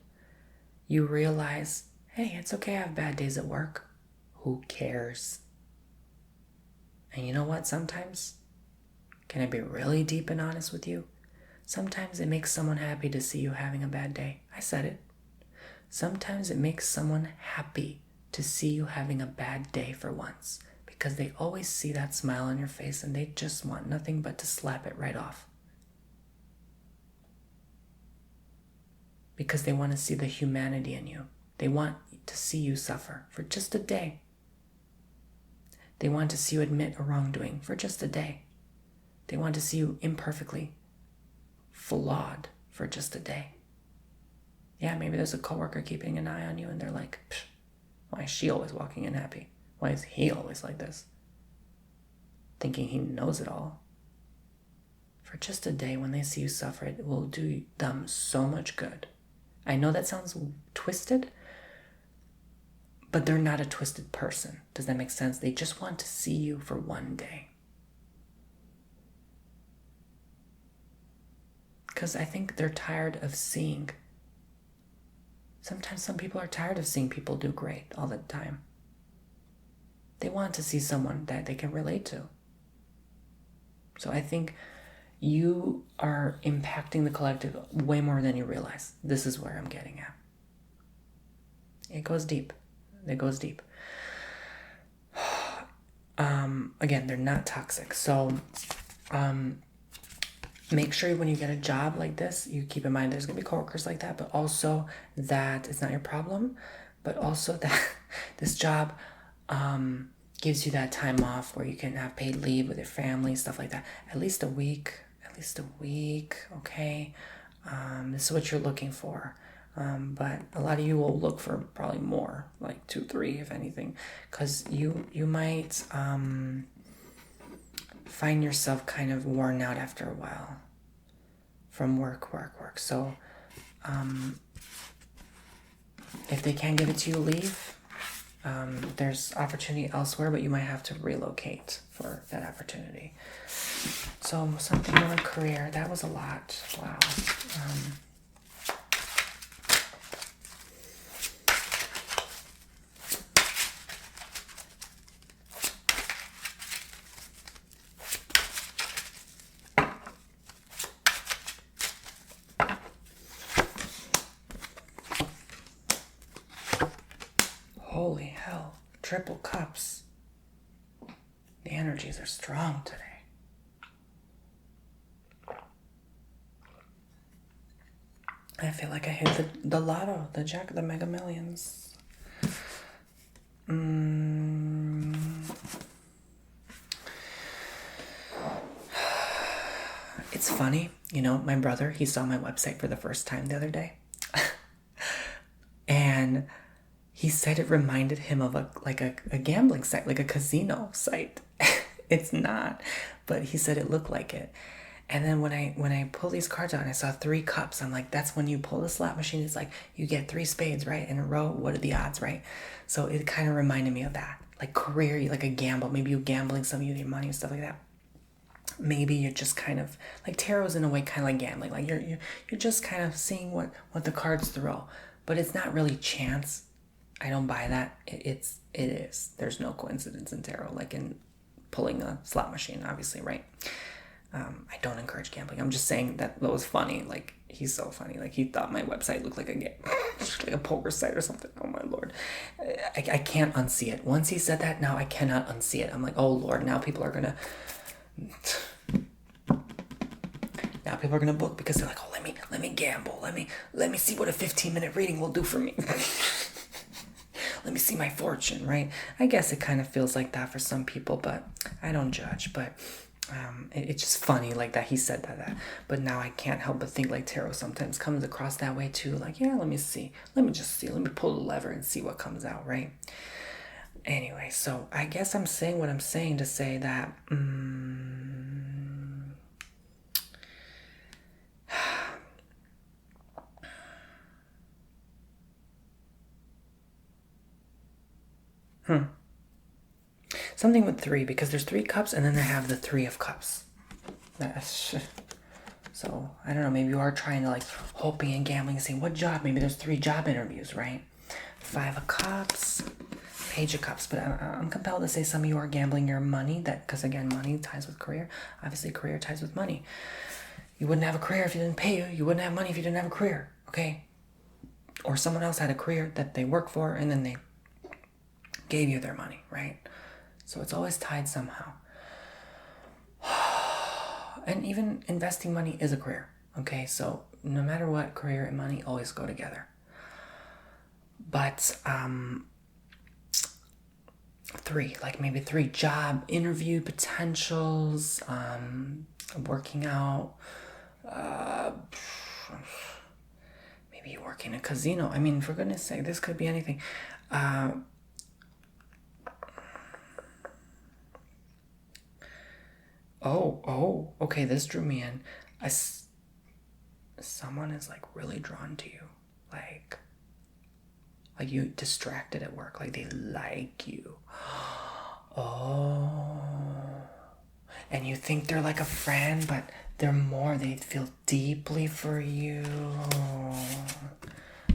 you realize, hey, it's okay I have bad days at work. Who cares? And you know what? Sometimes, can I be really deep and honest with you? Sometimes it makes someone happy to see you having a bad day. I said it. Sometimes it makes someone happy to see you having a bad day for once, because they always see that smile on your face and they just want nothing but to slap it right off. Because they want to see the humanity in you. They want to see you suffer for just a day. They want to see you admit a wrongdoing for just a day. They want to see you imperfectly flawed for just a day. Yeah, maybe there's a coworker keeping an eye on you and they're like, why is she always walking in happy? Why is he always like this? Thinking he knows it all. For just a day, when they see you suffer, it will do them so much good. I know that sounds twisted, but they're not a twisted person. Does that make sense? They just want to see you for one day. Because I think they're tired of seeing. Sometimes some people are tired of seeing people do great all the time. They want to see someone that they can relate to. So I think you are impacting the collective way more than you realize. This is where I'm getting at. It goes deep. It goes deep. Again, they're not toxic. So make sure when you get a job like this, you keep in mind there's going to be coworkers like that, but also that it's not your problem, but also that this job gives you that time off where you can have paid leave with your family, stuff like that. At least a week, okay? This is what you're looking for. But a lot of you will look for probably more, like 2, 3, if anything, because you might find yourself kind of worn out after a while from work. So if they can't give it to you, leave. There's opportunity elsewhere, but you might have to relocate for that opportunity. So something more career. That was a lot. Wow. Holy hell. Triple cups. The energies are strong today. I feel like I hit the lotto, the jack, the mega millions. It's funny, my brother, he saw my website for the first time the other day. And he said it reminded him of a gambling site, like a casino site. It's not, but he said it looked like it. And then when I pull these cards out and I saw 3 cups, I'm like, that's when you pull the slot machine. It's like you get 3 spades, right, in a row. What are the odds, right? So it kind of reminded me of that, like career, like a gamble. Maybe you're gambling some of your money and stuff like that. Maybe you're just kind of like tarot's in a way, kind of like gambling. Like you're just kind of seeing what the cards throw, but it's not really chance. I don't buy that. It is. There's no coincidence in tarot, like in pulling a slot machine, obviously, right? I don't encourage gambling. I'm just saying that was funny. Like, he's so funny. Like, he thought my website looked like like a poker site or something. Oh my Lord. I can't unsee it. Once he said that, now I cannot unsee it. I'm like, oh Lord, now people are gonna book because they're like, oh, let let me gamble. Let me see what a 15-minute reading will do for me. Let me see my fortune, right? I guess it kind of feels like that for some people, but I don't judge. But it's just funny like that he said that. But now I can't help but think like tarot sometimes comes across that way too. Like, yeah, let me see. Let me just see. Let me pull the lever and see what comes out, right? Anyway, so I guess I'm saying what I'm saying to say that something with 3, because there's 3 cups and then they have the 3 of cups. So I don't know, maybe you are trying to like hoping and gambling and saying what job. Maybe there's 3 job interviews, right? 5 of cups, Page of Cups. But I'm compelled to say some of you are gambling your money, that because again, money ties with career. Obviously career ties with money. You wouldn't have a career if you didn't pay you. You wouldn't have money if you didn't have a career, okay? Or someone else had a career that they work for and then they gave you their money, right? So it's always tied somehow. And even investing money is a career, okay? So no matter what, career and money always go together. But 3, like maybe 3 job interview potentials, working out, maybe you work in a casino. I mean, for goodness sake, this could be anything. Okay, this drew me in. Someone is like really drawn to you, like you distracted at work, like they like you. Oh, and you think they're like a friend, but they're more. They feel deeply for you,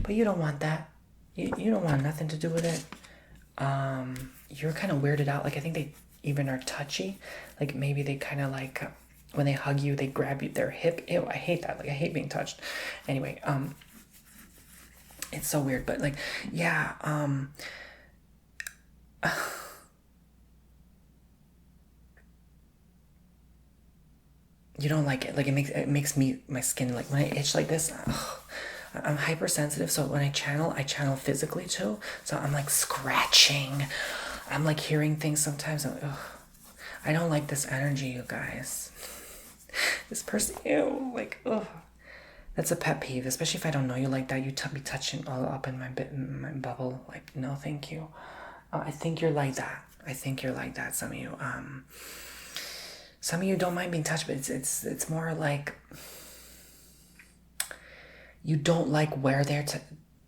but you don't want that. You don't want nothing to do with it. You're kind of weirded out. Like I think they even are touchy. Like maybe they kind of like when they hug you, they grab you their hip. Ew, I hate that. Like I hate being touched. Anyway, it's so weird, but like, yeah, you don't like it. Like it makes me, my skin, like when I itch like this, I'm hypersensitive. So when I channel physically too. So I'm like scratching. I'm like hearing things sometimes. I'm like, ugh. I don't like this energy, you guys. This person, ew, like, ugh. That's a pet peeve, especially if I don't know you like that. You be touching all up in my bubble. Like, no, thank you. I think you're like that. Some of you don't mind being touched, but it's more like you don't like where they're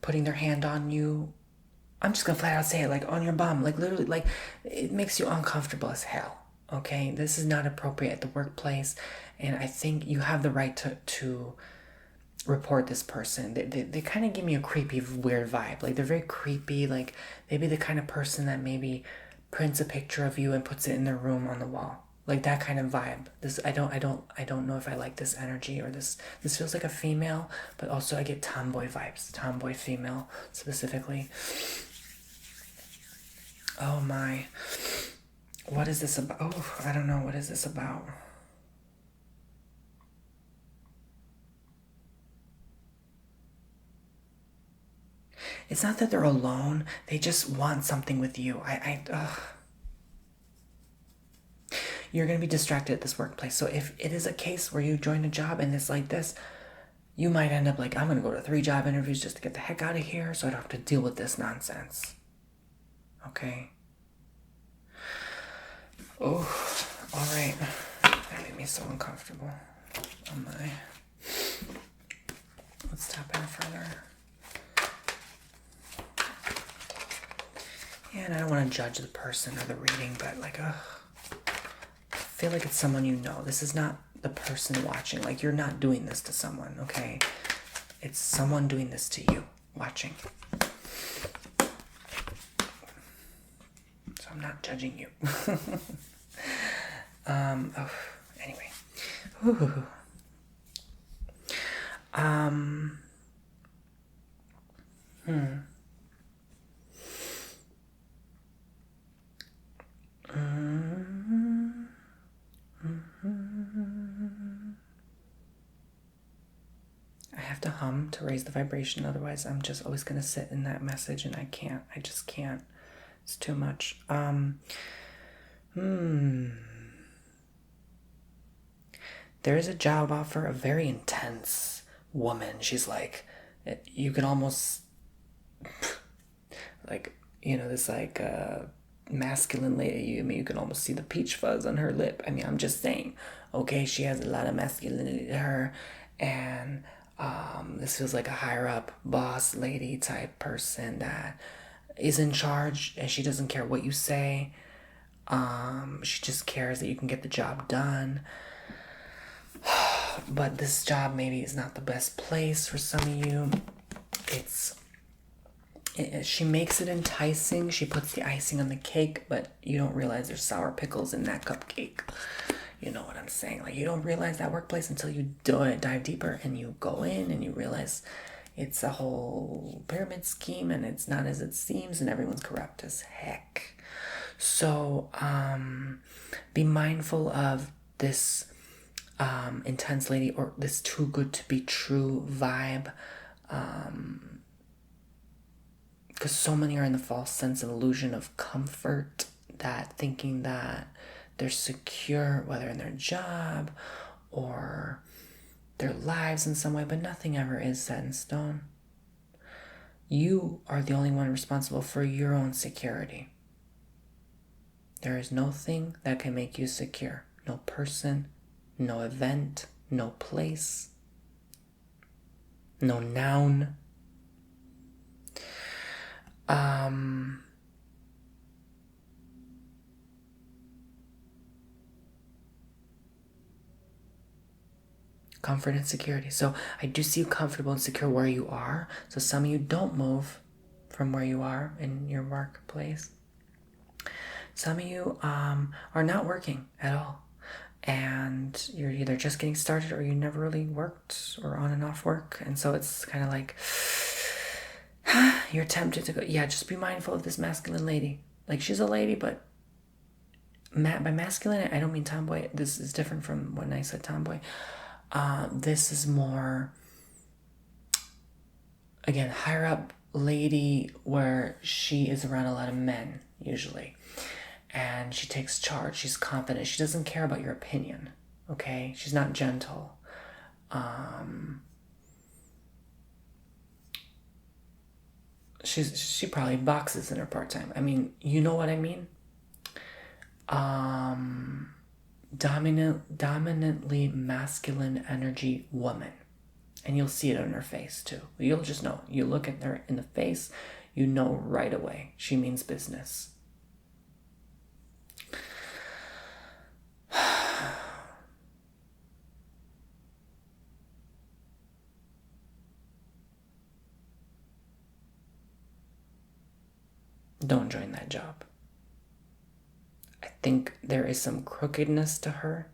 putting their hand on you. I'm just gonna flat out say it, like on your bum, like literally, like it makes you uncomfortable as hell. Okay, this is not appropriate at the workplace, and I think you have the right to report this person. They kind of give me a creepy, weird vibe. Like they're very creepy. Like maybe the kind of person that maybe prints a picture of you and puts it in their room on the wall. Like that kind of vibe. This I don't know if I like this energy, or this feels like a female, but also I get tomboy vibes. Tomboy female specifically. Oh my. What is this about? Oh, I don't know. What is this about? It's not that they're alone. They just want something with you. You're going to be distracted at this workplace. So if it is a case where you join a job and it's like this, you might end up like, I'm going to go to 3 job interviews just to get the heck out of here so I don't have to deal with this nonsense. Okay? Oh, all right. That made me so uncomfortable. Oh my. Let's tap in further. Yeah, and I don't want to judge the person or the reading, but like, I feel like it's someone you know. This is not the person watching. Like, you're not doing this to someone, okay? It's someone doing this to you, watching. So I'm not judging you. Anyway. Ooh. I have come to raise the vibration. Otherwise, I'm just always going to sit in that message, and I just can't. It's too much. There's a job offer, a very intense woman. She's like, you can almost, like, this like masculine lady. I mean, you can almost see the peach fuzz on her lip. I mean, I'm just saying, okay, she has a lot of masculinity to her, and this feels like a higher up boss lady type person that is in charge, and she doesn't care what you say. She just cares that you can get the job done. But this job maybe is not the best place for some of you. She makes it enticing. She puts the icing on the cake, but you don't realize there's sour pickles in that cupcake. You know what I'm saying? Like, you don't realize that workplace until you dive deeper and you go in and you realize it's a whole pyramid scheme and it's not as it seems and everyone's corrupt as heck. So be mindful of this intense lady or this too good to be true vibe, because so many are in the false sense of illusion of comfort, that thinking that they're secure, whether in their job or their lives in some way, but nothing ever is set in stone. You are the only one responsible for your own security. There is no thing that can make you secure. No person, no event, no place, no noun. Comfort and security. So I do see you comfortable and secure where you are. So some of you don't move from where you are in your workplace. Some of you are not working at all. And you're either just getting started or you never really worked or on and off work. And so it's kind of like you're tempted to go, yeah, just be mindful of this masculine lady. Like, she's a lady, but by masculine, I don't mean tomboy. This is different from when I said tomboy. This is more, again, higher up lady where she is around a lot of men, usually. And she takes charge. She's confident. She doesn't care about your opinion, okay? She's not gentle. She probably boxes in her part-time. I mean, you know what I mean? Dominantly masculine energy woman. And you'll see it on her face too. You'll just know. You look at her in the face, you know right away. She means business. Don't join that job. I think there is some crookedness to her.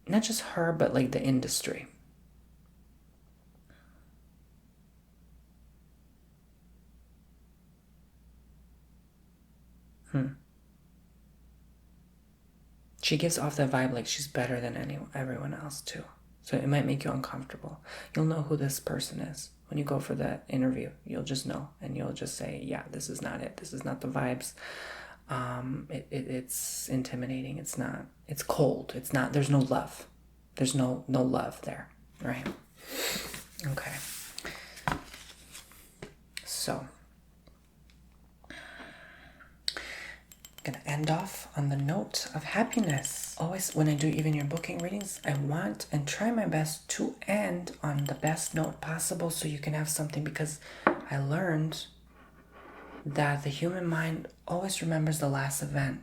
Not just her, but like the industry. She gives off that vibe like she's better than everyone else too. So it might make you uncomfortable. You'll know who this person is. When you go for that interview, you'll just know. And you'll just say, yeah, this is not it. This is not the vibes. It's intimidating. It's not. It's cold. It's not. There's no love. There's no love there. Right? Okay. So gonna end off on the note of happiness. Always, when I do even your booking readings, I want and try my best to end on the best note possible so you can have something, because I learned that the human mind always remembers the last event.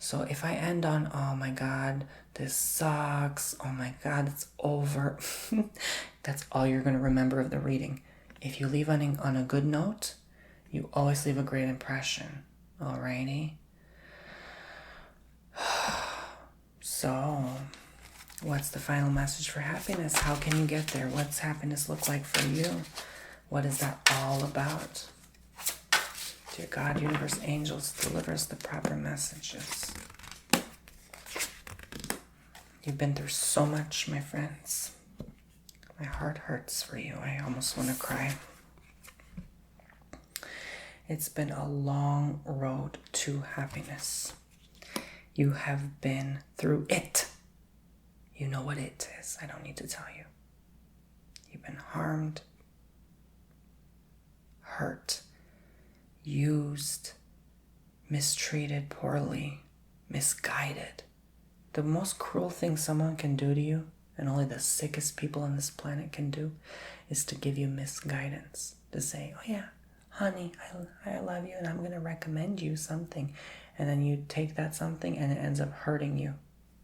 So if I end on, oh my God, this sucks, oh my God, it's over, that's all you're going to remember of the reading. If you leave on a good note, you always leave a great impression. Alrighty? So, what's the final message for happiness? How can you get there? What's happiness look like for you? What is that all about? Dear God, universe, angels, deliver us the proper messages. You've been through so much, my friends. My heart hurts for you. I almost want to cry. It's been a long road to happiness. You have been through it. You know what it is. I don't need to tell you. You've been harmed, hurt, used, mistreated poorly, misguided. The most cruel thing someone can do to you, and only the sickest people on this planet can do, is to give you misguidance. To say, oh yeah, honey, I love you and I'm going to recommend you something. And then you take that something and it ends up hurting you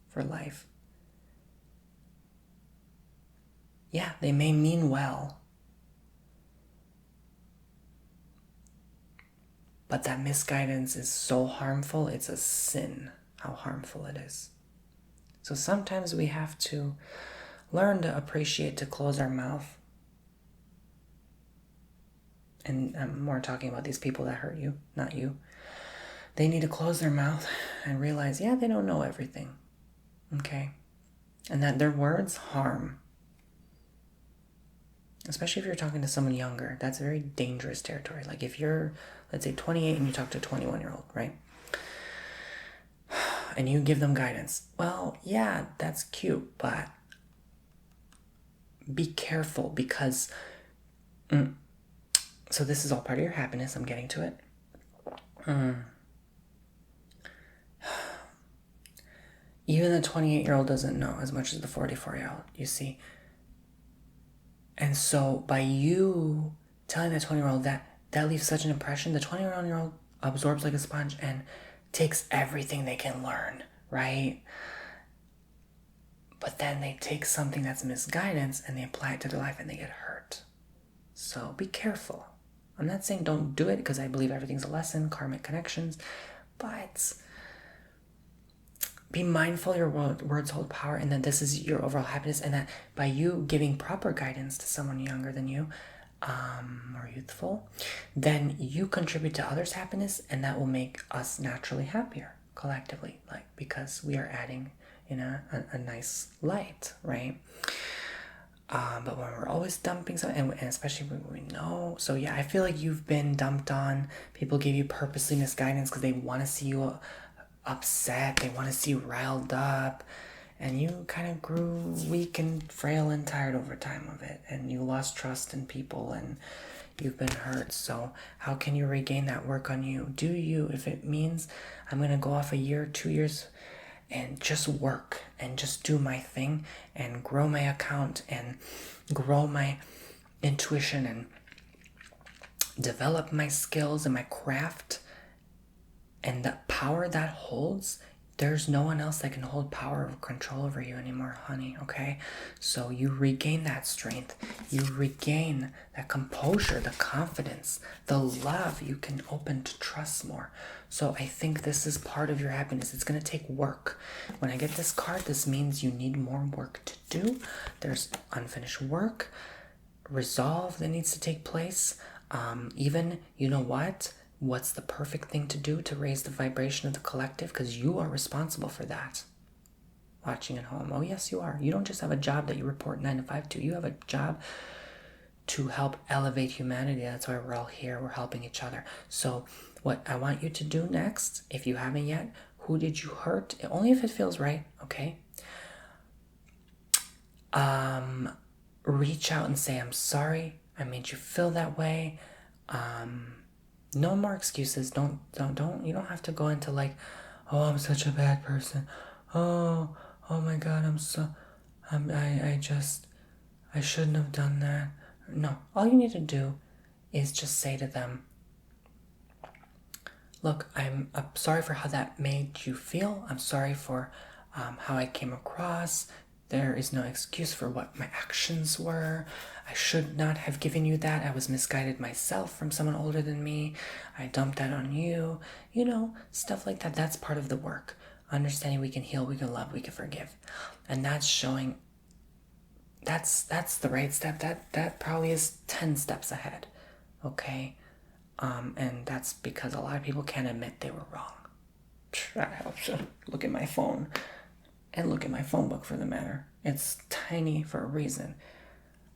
for life. Yeah, they may mean well. But that misguidance is so harmful, it's a sin how harmful it is. So sometimes we have to learn to appreciate, to close our mouth. And I'm more talking about these people that hurt you, not you. They need to close their mouth and realize, yeah, they don't know everything. Okay? And that their words harm. Especially if you're talking to someone younger. That's very dangerous territory. Like if you're, let's say 28 and you talk to a 21-year-old, right? And you give them guidance. Well, yeah, that's cute, but be careful because... So this is all part of your happiness. I'm getting to it. Even the 28-year-old doesn't know as much as the 44-year-old, you see. And so by you telling the 20-year-old that leaves such an impression, the 20-year-old absorbs like a sponge and takes everything they can learn, right? But then they take something that's misguidance and they apply it to their life and they get hurt. So be careful. I'm not saying don't do it because I believe everything's a lesson, karmic connections, but be mindful your words hold power and that this is your overall happiness, and that by you giving proper guidance to someone younger than you, or youthful, then you contribute to others' happiness, and that will make us naturally happier collectively, like because we are adding in a nice light, right? But when we're always dumping something, and especially when we know, so yeah, I feel like you've been dumped on. People give you purposely misguidance because they want to see you upset, they want to see you riled up, and you kind of grew weak and frail and tired over time of it, and you lost trust in people and you've been hurt. So how can you regain that? Work on you. Do you, if it means I'm going to go off a year, 2 years and just work and just do my thing and grow my account and grow my intuition and develop my skills and my craft, and the power that holds, there's no one else that can hold power or control over you anymore, honey, okay? So you regain that strength. You regain that composure, the confidence, the love. You can open to trust more. So I think this is part of your happiness. It's going to take work. When I get this card, this means you need more work to do. There's unfinished work, resolve that needs to take place. Even, you know what? What's the perfect thing to do to raise the vibration of the collective? Because you are responsible for that. Watching at home. Oh, yes, you are. You don't just have a job that you report 9 to 5 to. You have a job to help elevate humanity. That's why we're all here. We're helping each other. So what I want you to do next, if you haven't yet, who did you hurt? Only if it feels right, okay? Reach out and say, I'm sorry. I made you feel that way. No more excuses. Don't. You don't have to go into like, oh, I'm such a bad person. Oh my God, I shouldn't have done that. No, all you need to do is just say to them, look, I'm sorry for how that made you feel. I'm sorry for how I came across. There is no excuse for what my actions were. I should not have given you that. I was misguided myself from someone older than me. I dumped that on you. You know, stuff like that. That's part of the work. Understanding we can heal, we can love, we can forgive. And that's showing, that's the right step. That probably is 10 steps ahead. Okay? And that's because a lot of people can't admit they were wrong. That helps. Look at my phone. And look at my phone book for the matter. It's tiny for a reason.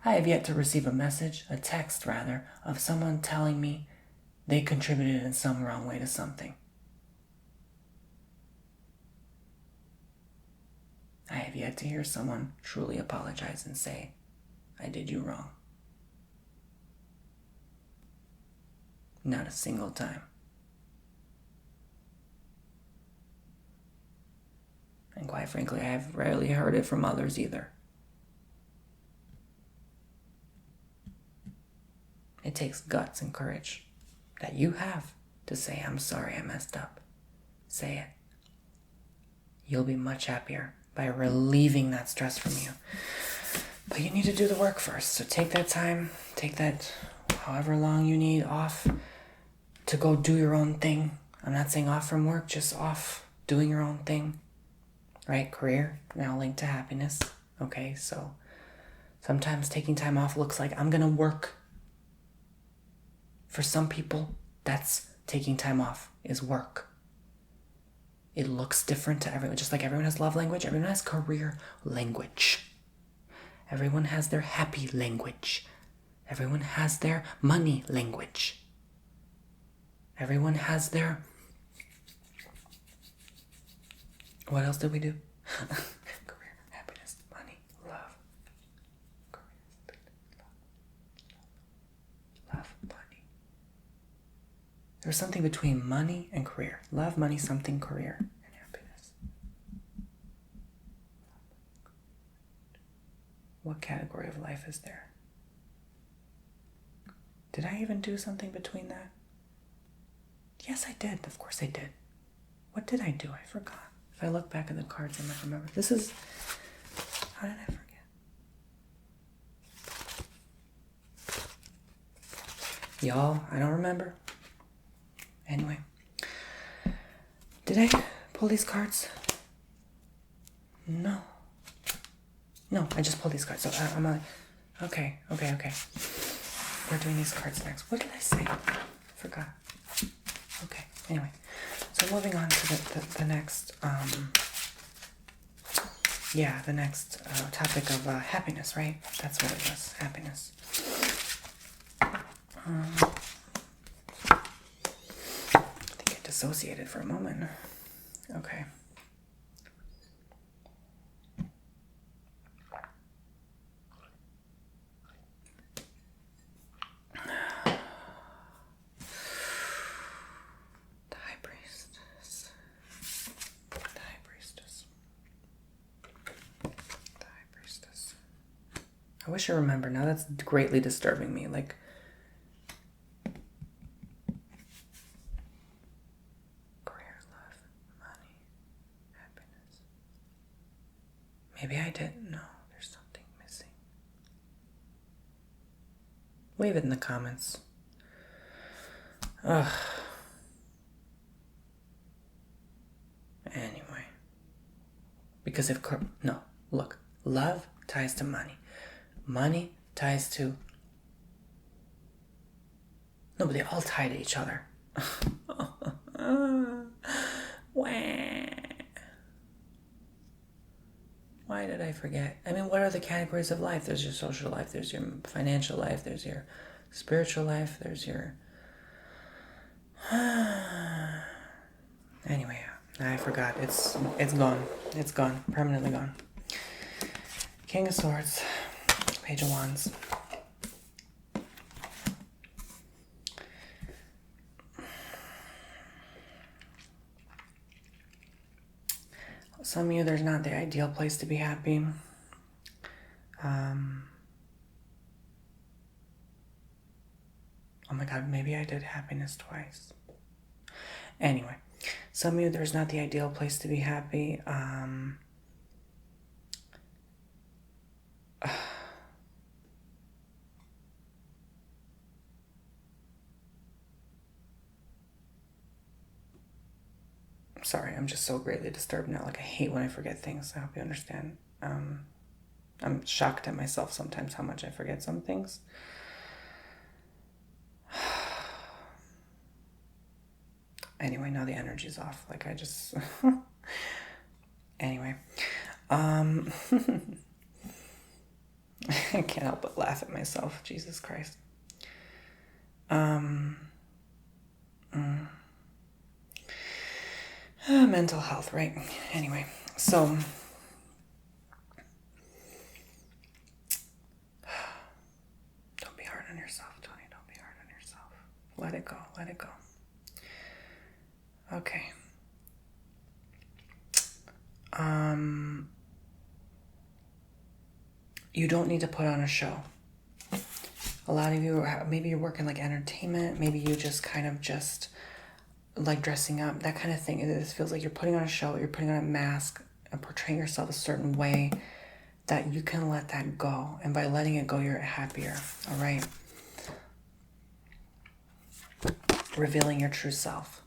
I have yet to receive a text rather, of someone telling me they contributed in some wrong way to something. I have yet to hear someone truly apologize and say, I did you wrong. Not a single time. And quite frankly, I have rarely heard it from others either. It takes guts and courage that you have to say, I'm sorry I messed up. Say it. You'll be much happier by relieving that stress from you. But you need to do the work first. So take that time, take that however long you need off to go do your own thing. I'm not saying off from work, just off doing your own thing. Right? Career, now linked to happiness. Okay, so sometimes taking time off looks like I'm gonna work. For some people, that's taking time off, is work. It looks different to everyone. Just like everyone has love language, everyone has career language. Everyone has their happy language. Everyone has their money language. Everyone has their... What else did we do? Career, happiness, money, love. Career, love, money. There's something between money and career. Love, money, something, career, and happiness. What category of life is there? Did I even do something between that? Yes, I did. Of course I did. What did I do? I forgot. If I look back at the cards, I might remember. This is... How did I forget? Y'all, I don't remember. Anyway. Did I pull these cards? No. No, I just pulled these cards. So I'm like, okay. We're doing these cards next. What did I say? I forgot. Okay, anyway. So moving on to the next, the next topic of happiness, right? That's what it was, happiness. I think I dissociated for a moment. Okay. I wish I remember. Now that's greatly disturbing me. Like, career, love, money, happiness. Maybe I didn't know. There's something missing. Leave it in the comments. Ugh. Anyway. Because if... No. Look. Love ties to money. Money ties to... No, but they all tie to each other. Why did I forget? I mean, what are the categories of life? There's your social life, there's your financial life, there's your spiritual life, there's your... Anyway, I forgot. It's gone. It's gone. Permanently gone. King of Swords. Page of Wands. Some of you, there's not the ideal place to be happy. Oh my God, maybe I did happiness twice. Anyway, some of you, there's not the ideal place to be happy. Sorry, I'm just so greatly disturbed now. Like, I hate when I forget things. I hope you understand. I'm shocked at myself sometimes how much I forget some things. Anyway, now the energy's off. Like, I just... Anyway. I can't help but laugh at myself. Jesus Christ. Mental health, right? Anyway, so don't be hard on yourself, Tony. Don't be hard on yourself. Let it go. Let it go. Okay. You don't need to put on a show. A lot of you, maybe you're working like entertainment. Maybe you just kind of just like dressing up, that kind of thing. It feels like you're putting on a show. You're putting on a mask and portraying yourself a certain way that you can let that go. And by letting it go, you're happier. All right. Revealing your true self.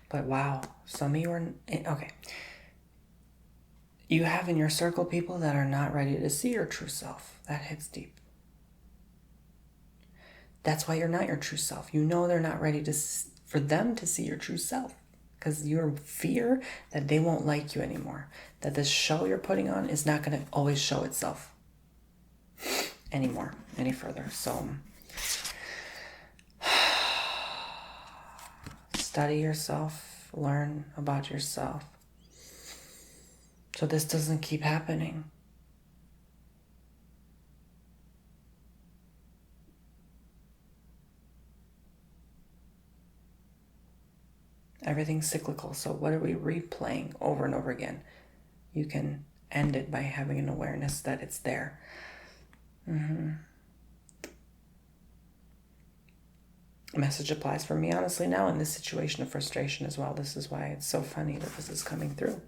But wow, some of you are, okay. You have in your circle people that are not ready to see your true self. That hits deep. That's why you're not your true self. You know they're not ready for them to see your true self. Because your fear that they won't like you anymore. That this show you're putting on is not going to always show itself anymore, any further. So study yourself, learn about yourself, so this doesn't keep happening. Everything's cyclical, so what are we replaying over and over again? You can end it by having an awareness that it's there. Message applies for me, honestly, now in this situation of frustration as well. This is why it's so funny that this is coming through.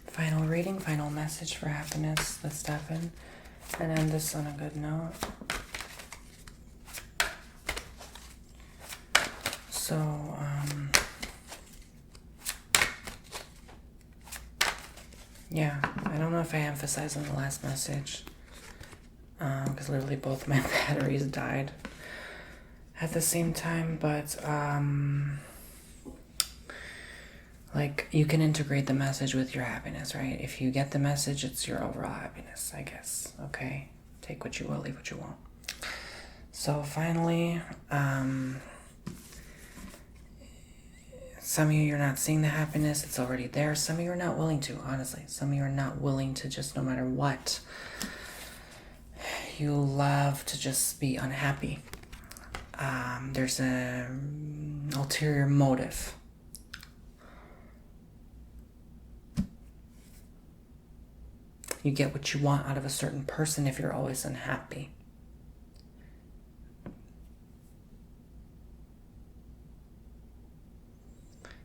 Final reading, final message for happiness. Let's dive in and end this on a good note. So, yeah, I don't know if I emphasized on the last message, because literally both my batteries died at the same time, but like, you can integrate the message with your happiness, right? If you get the message, it's your overall happiness, I guess. Okay, take what you will, leave what you won't. So finally, some of you're not seeing the happiness. It's already there. Some of you are not willing to, honestly. Some of you are not willing to, just no matter what. You love to just be unhappy. There's an ulterior motive. You get what you want out of a certain person if you're always unhappy.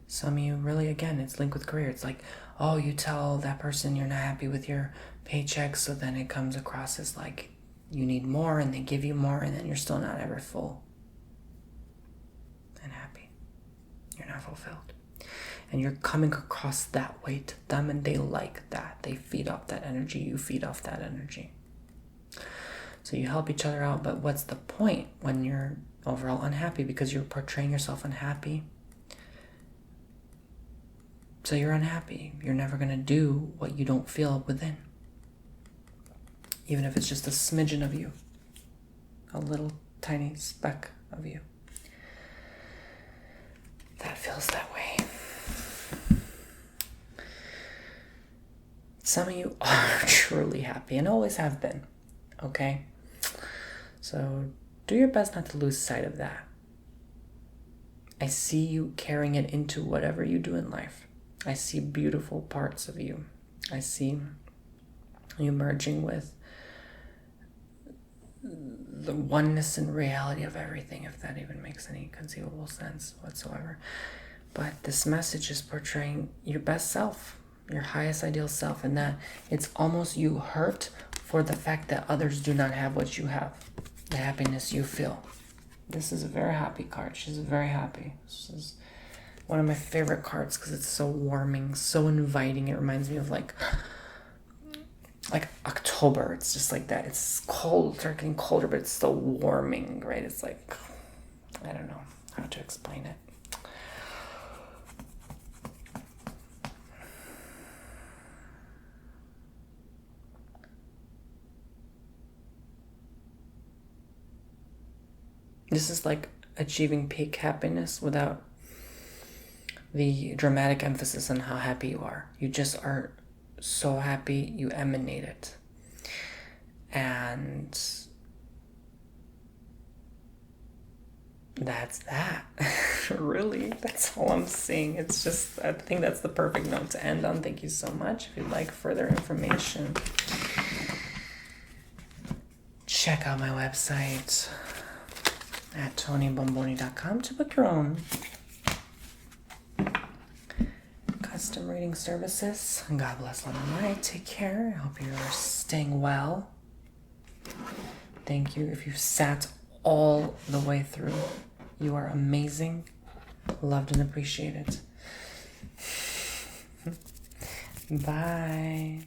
Some of you really, again, it's linked with career. It's like, oh, you tell that person you're not happy with your paycheck, so then it comes across as like you need more, and they give you more, and then you're still not ever full and happy. You're not fulfilled. And you're coming across that way to them, and they like that. They feed off that energy. You feed off that energy. So you help each other out, but what's the point when you're overall unhappy? Because you're portraying yourself unhappy. So you're unhappy. You're never going to do what you don't feel within. Even if it's just a smidgen of you. A little tiny speck of you. That feels that way. Some of you are truly happy and always have been. Okay? So do your best not to lose sight of that. I see you carrying it into whatever you do in life. I see beautiful parts of you. I see you merging with the oneness and reality of everything, if that even makes any conceivable sense whatsoever. But this message is portraying your best self, your highest ideal self, and that it's almost you hurt for the fact that others do not have what you have, the happiness you feel. This is a very happy card. She's very happy. This is one of my favorite cards because it's so warming, so inviting. It reminds me of like October. It's just like that. It's cold, it's getting colder, but it's so warming, right? It's like, I don't know how to explain it. This is like achieving peak happiness without the dramatic emphasis on how happy you are. You just are so happy, you emanate it. And that's that. Really, that's all I'm saying. It's just, I think that's the perfect note to end on. Thank you so much. If you'd like further information, check out my website at tonybomboni.com to book your own custom reading services. And God bless, love, and light. Take care. I hope you're staying well. Thank you. If you've sat all the way through, you are amazing, loved, and appreciated. Bye.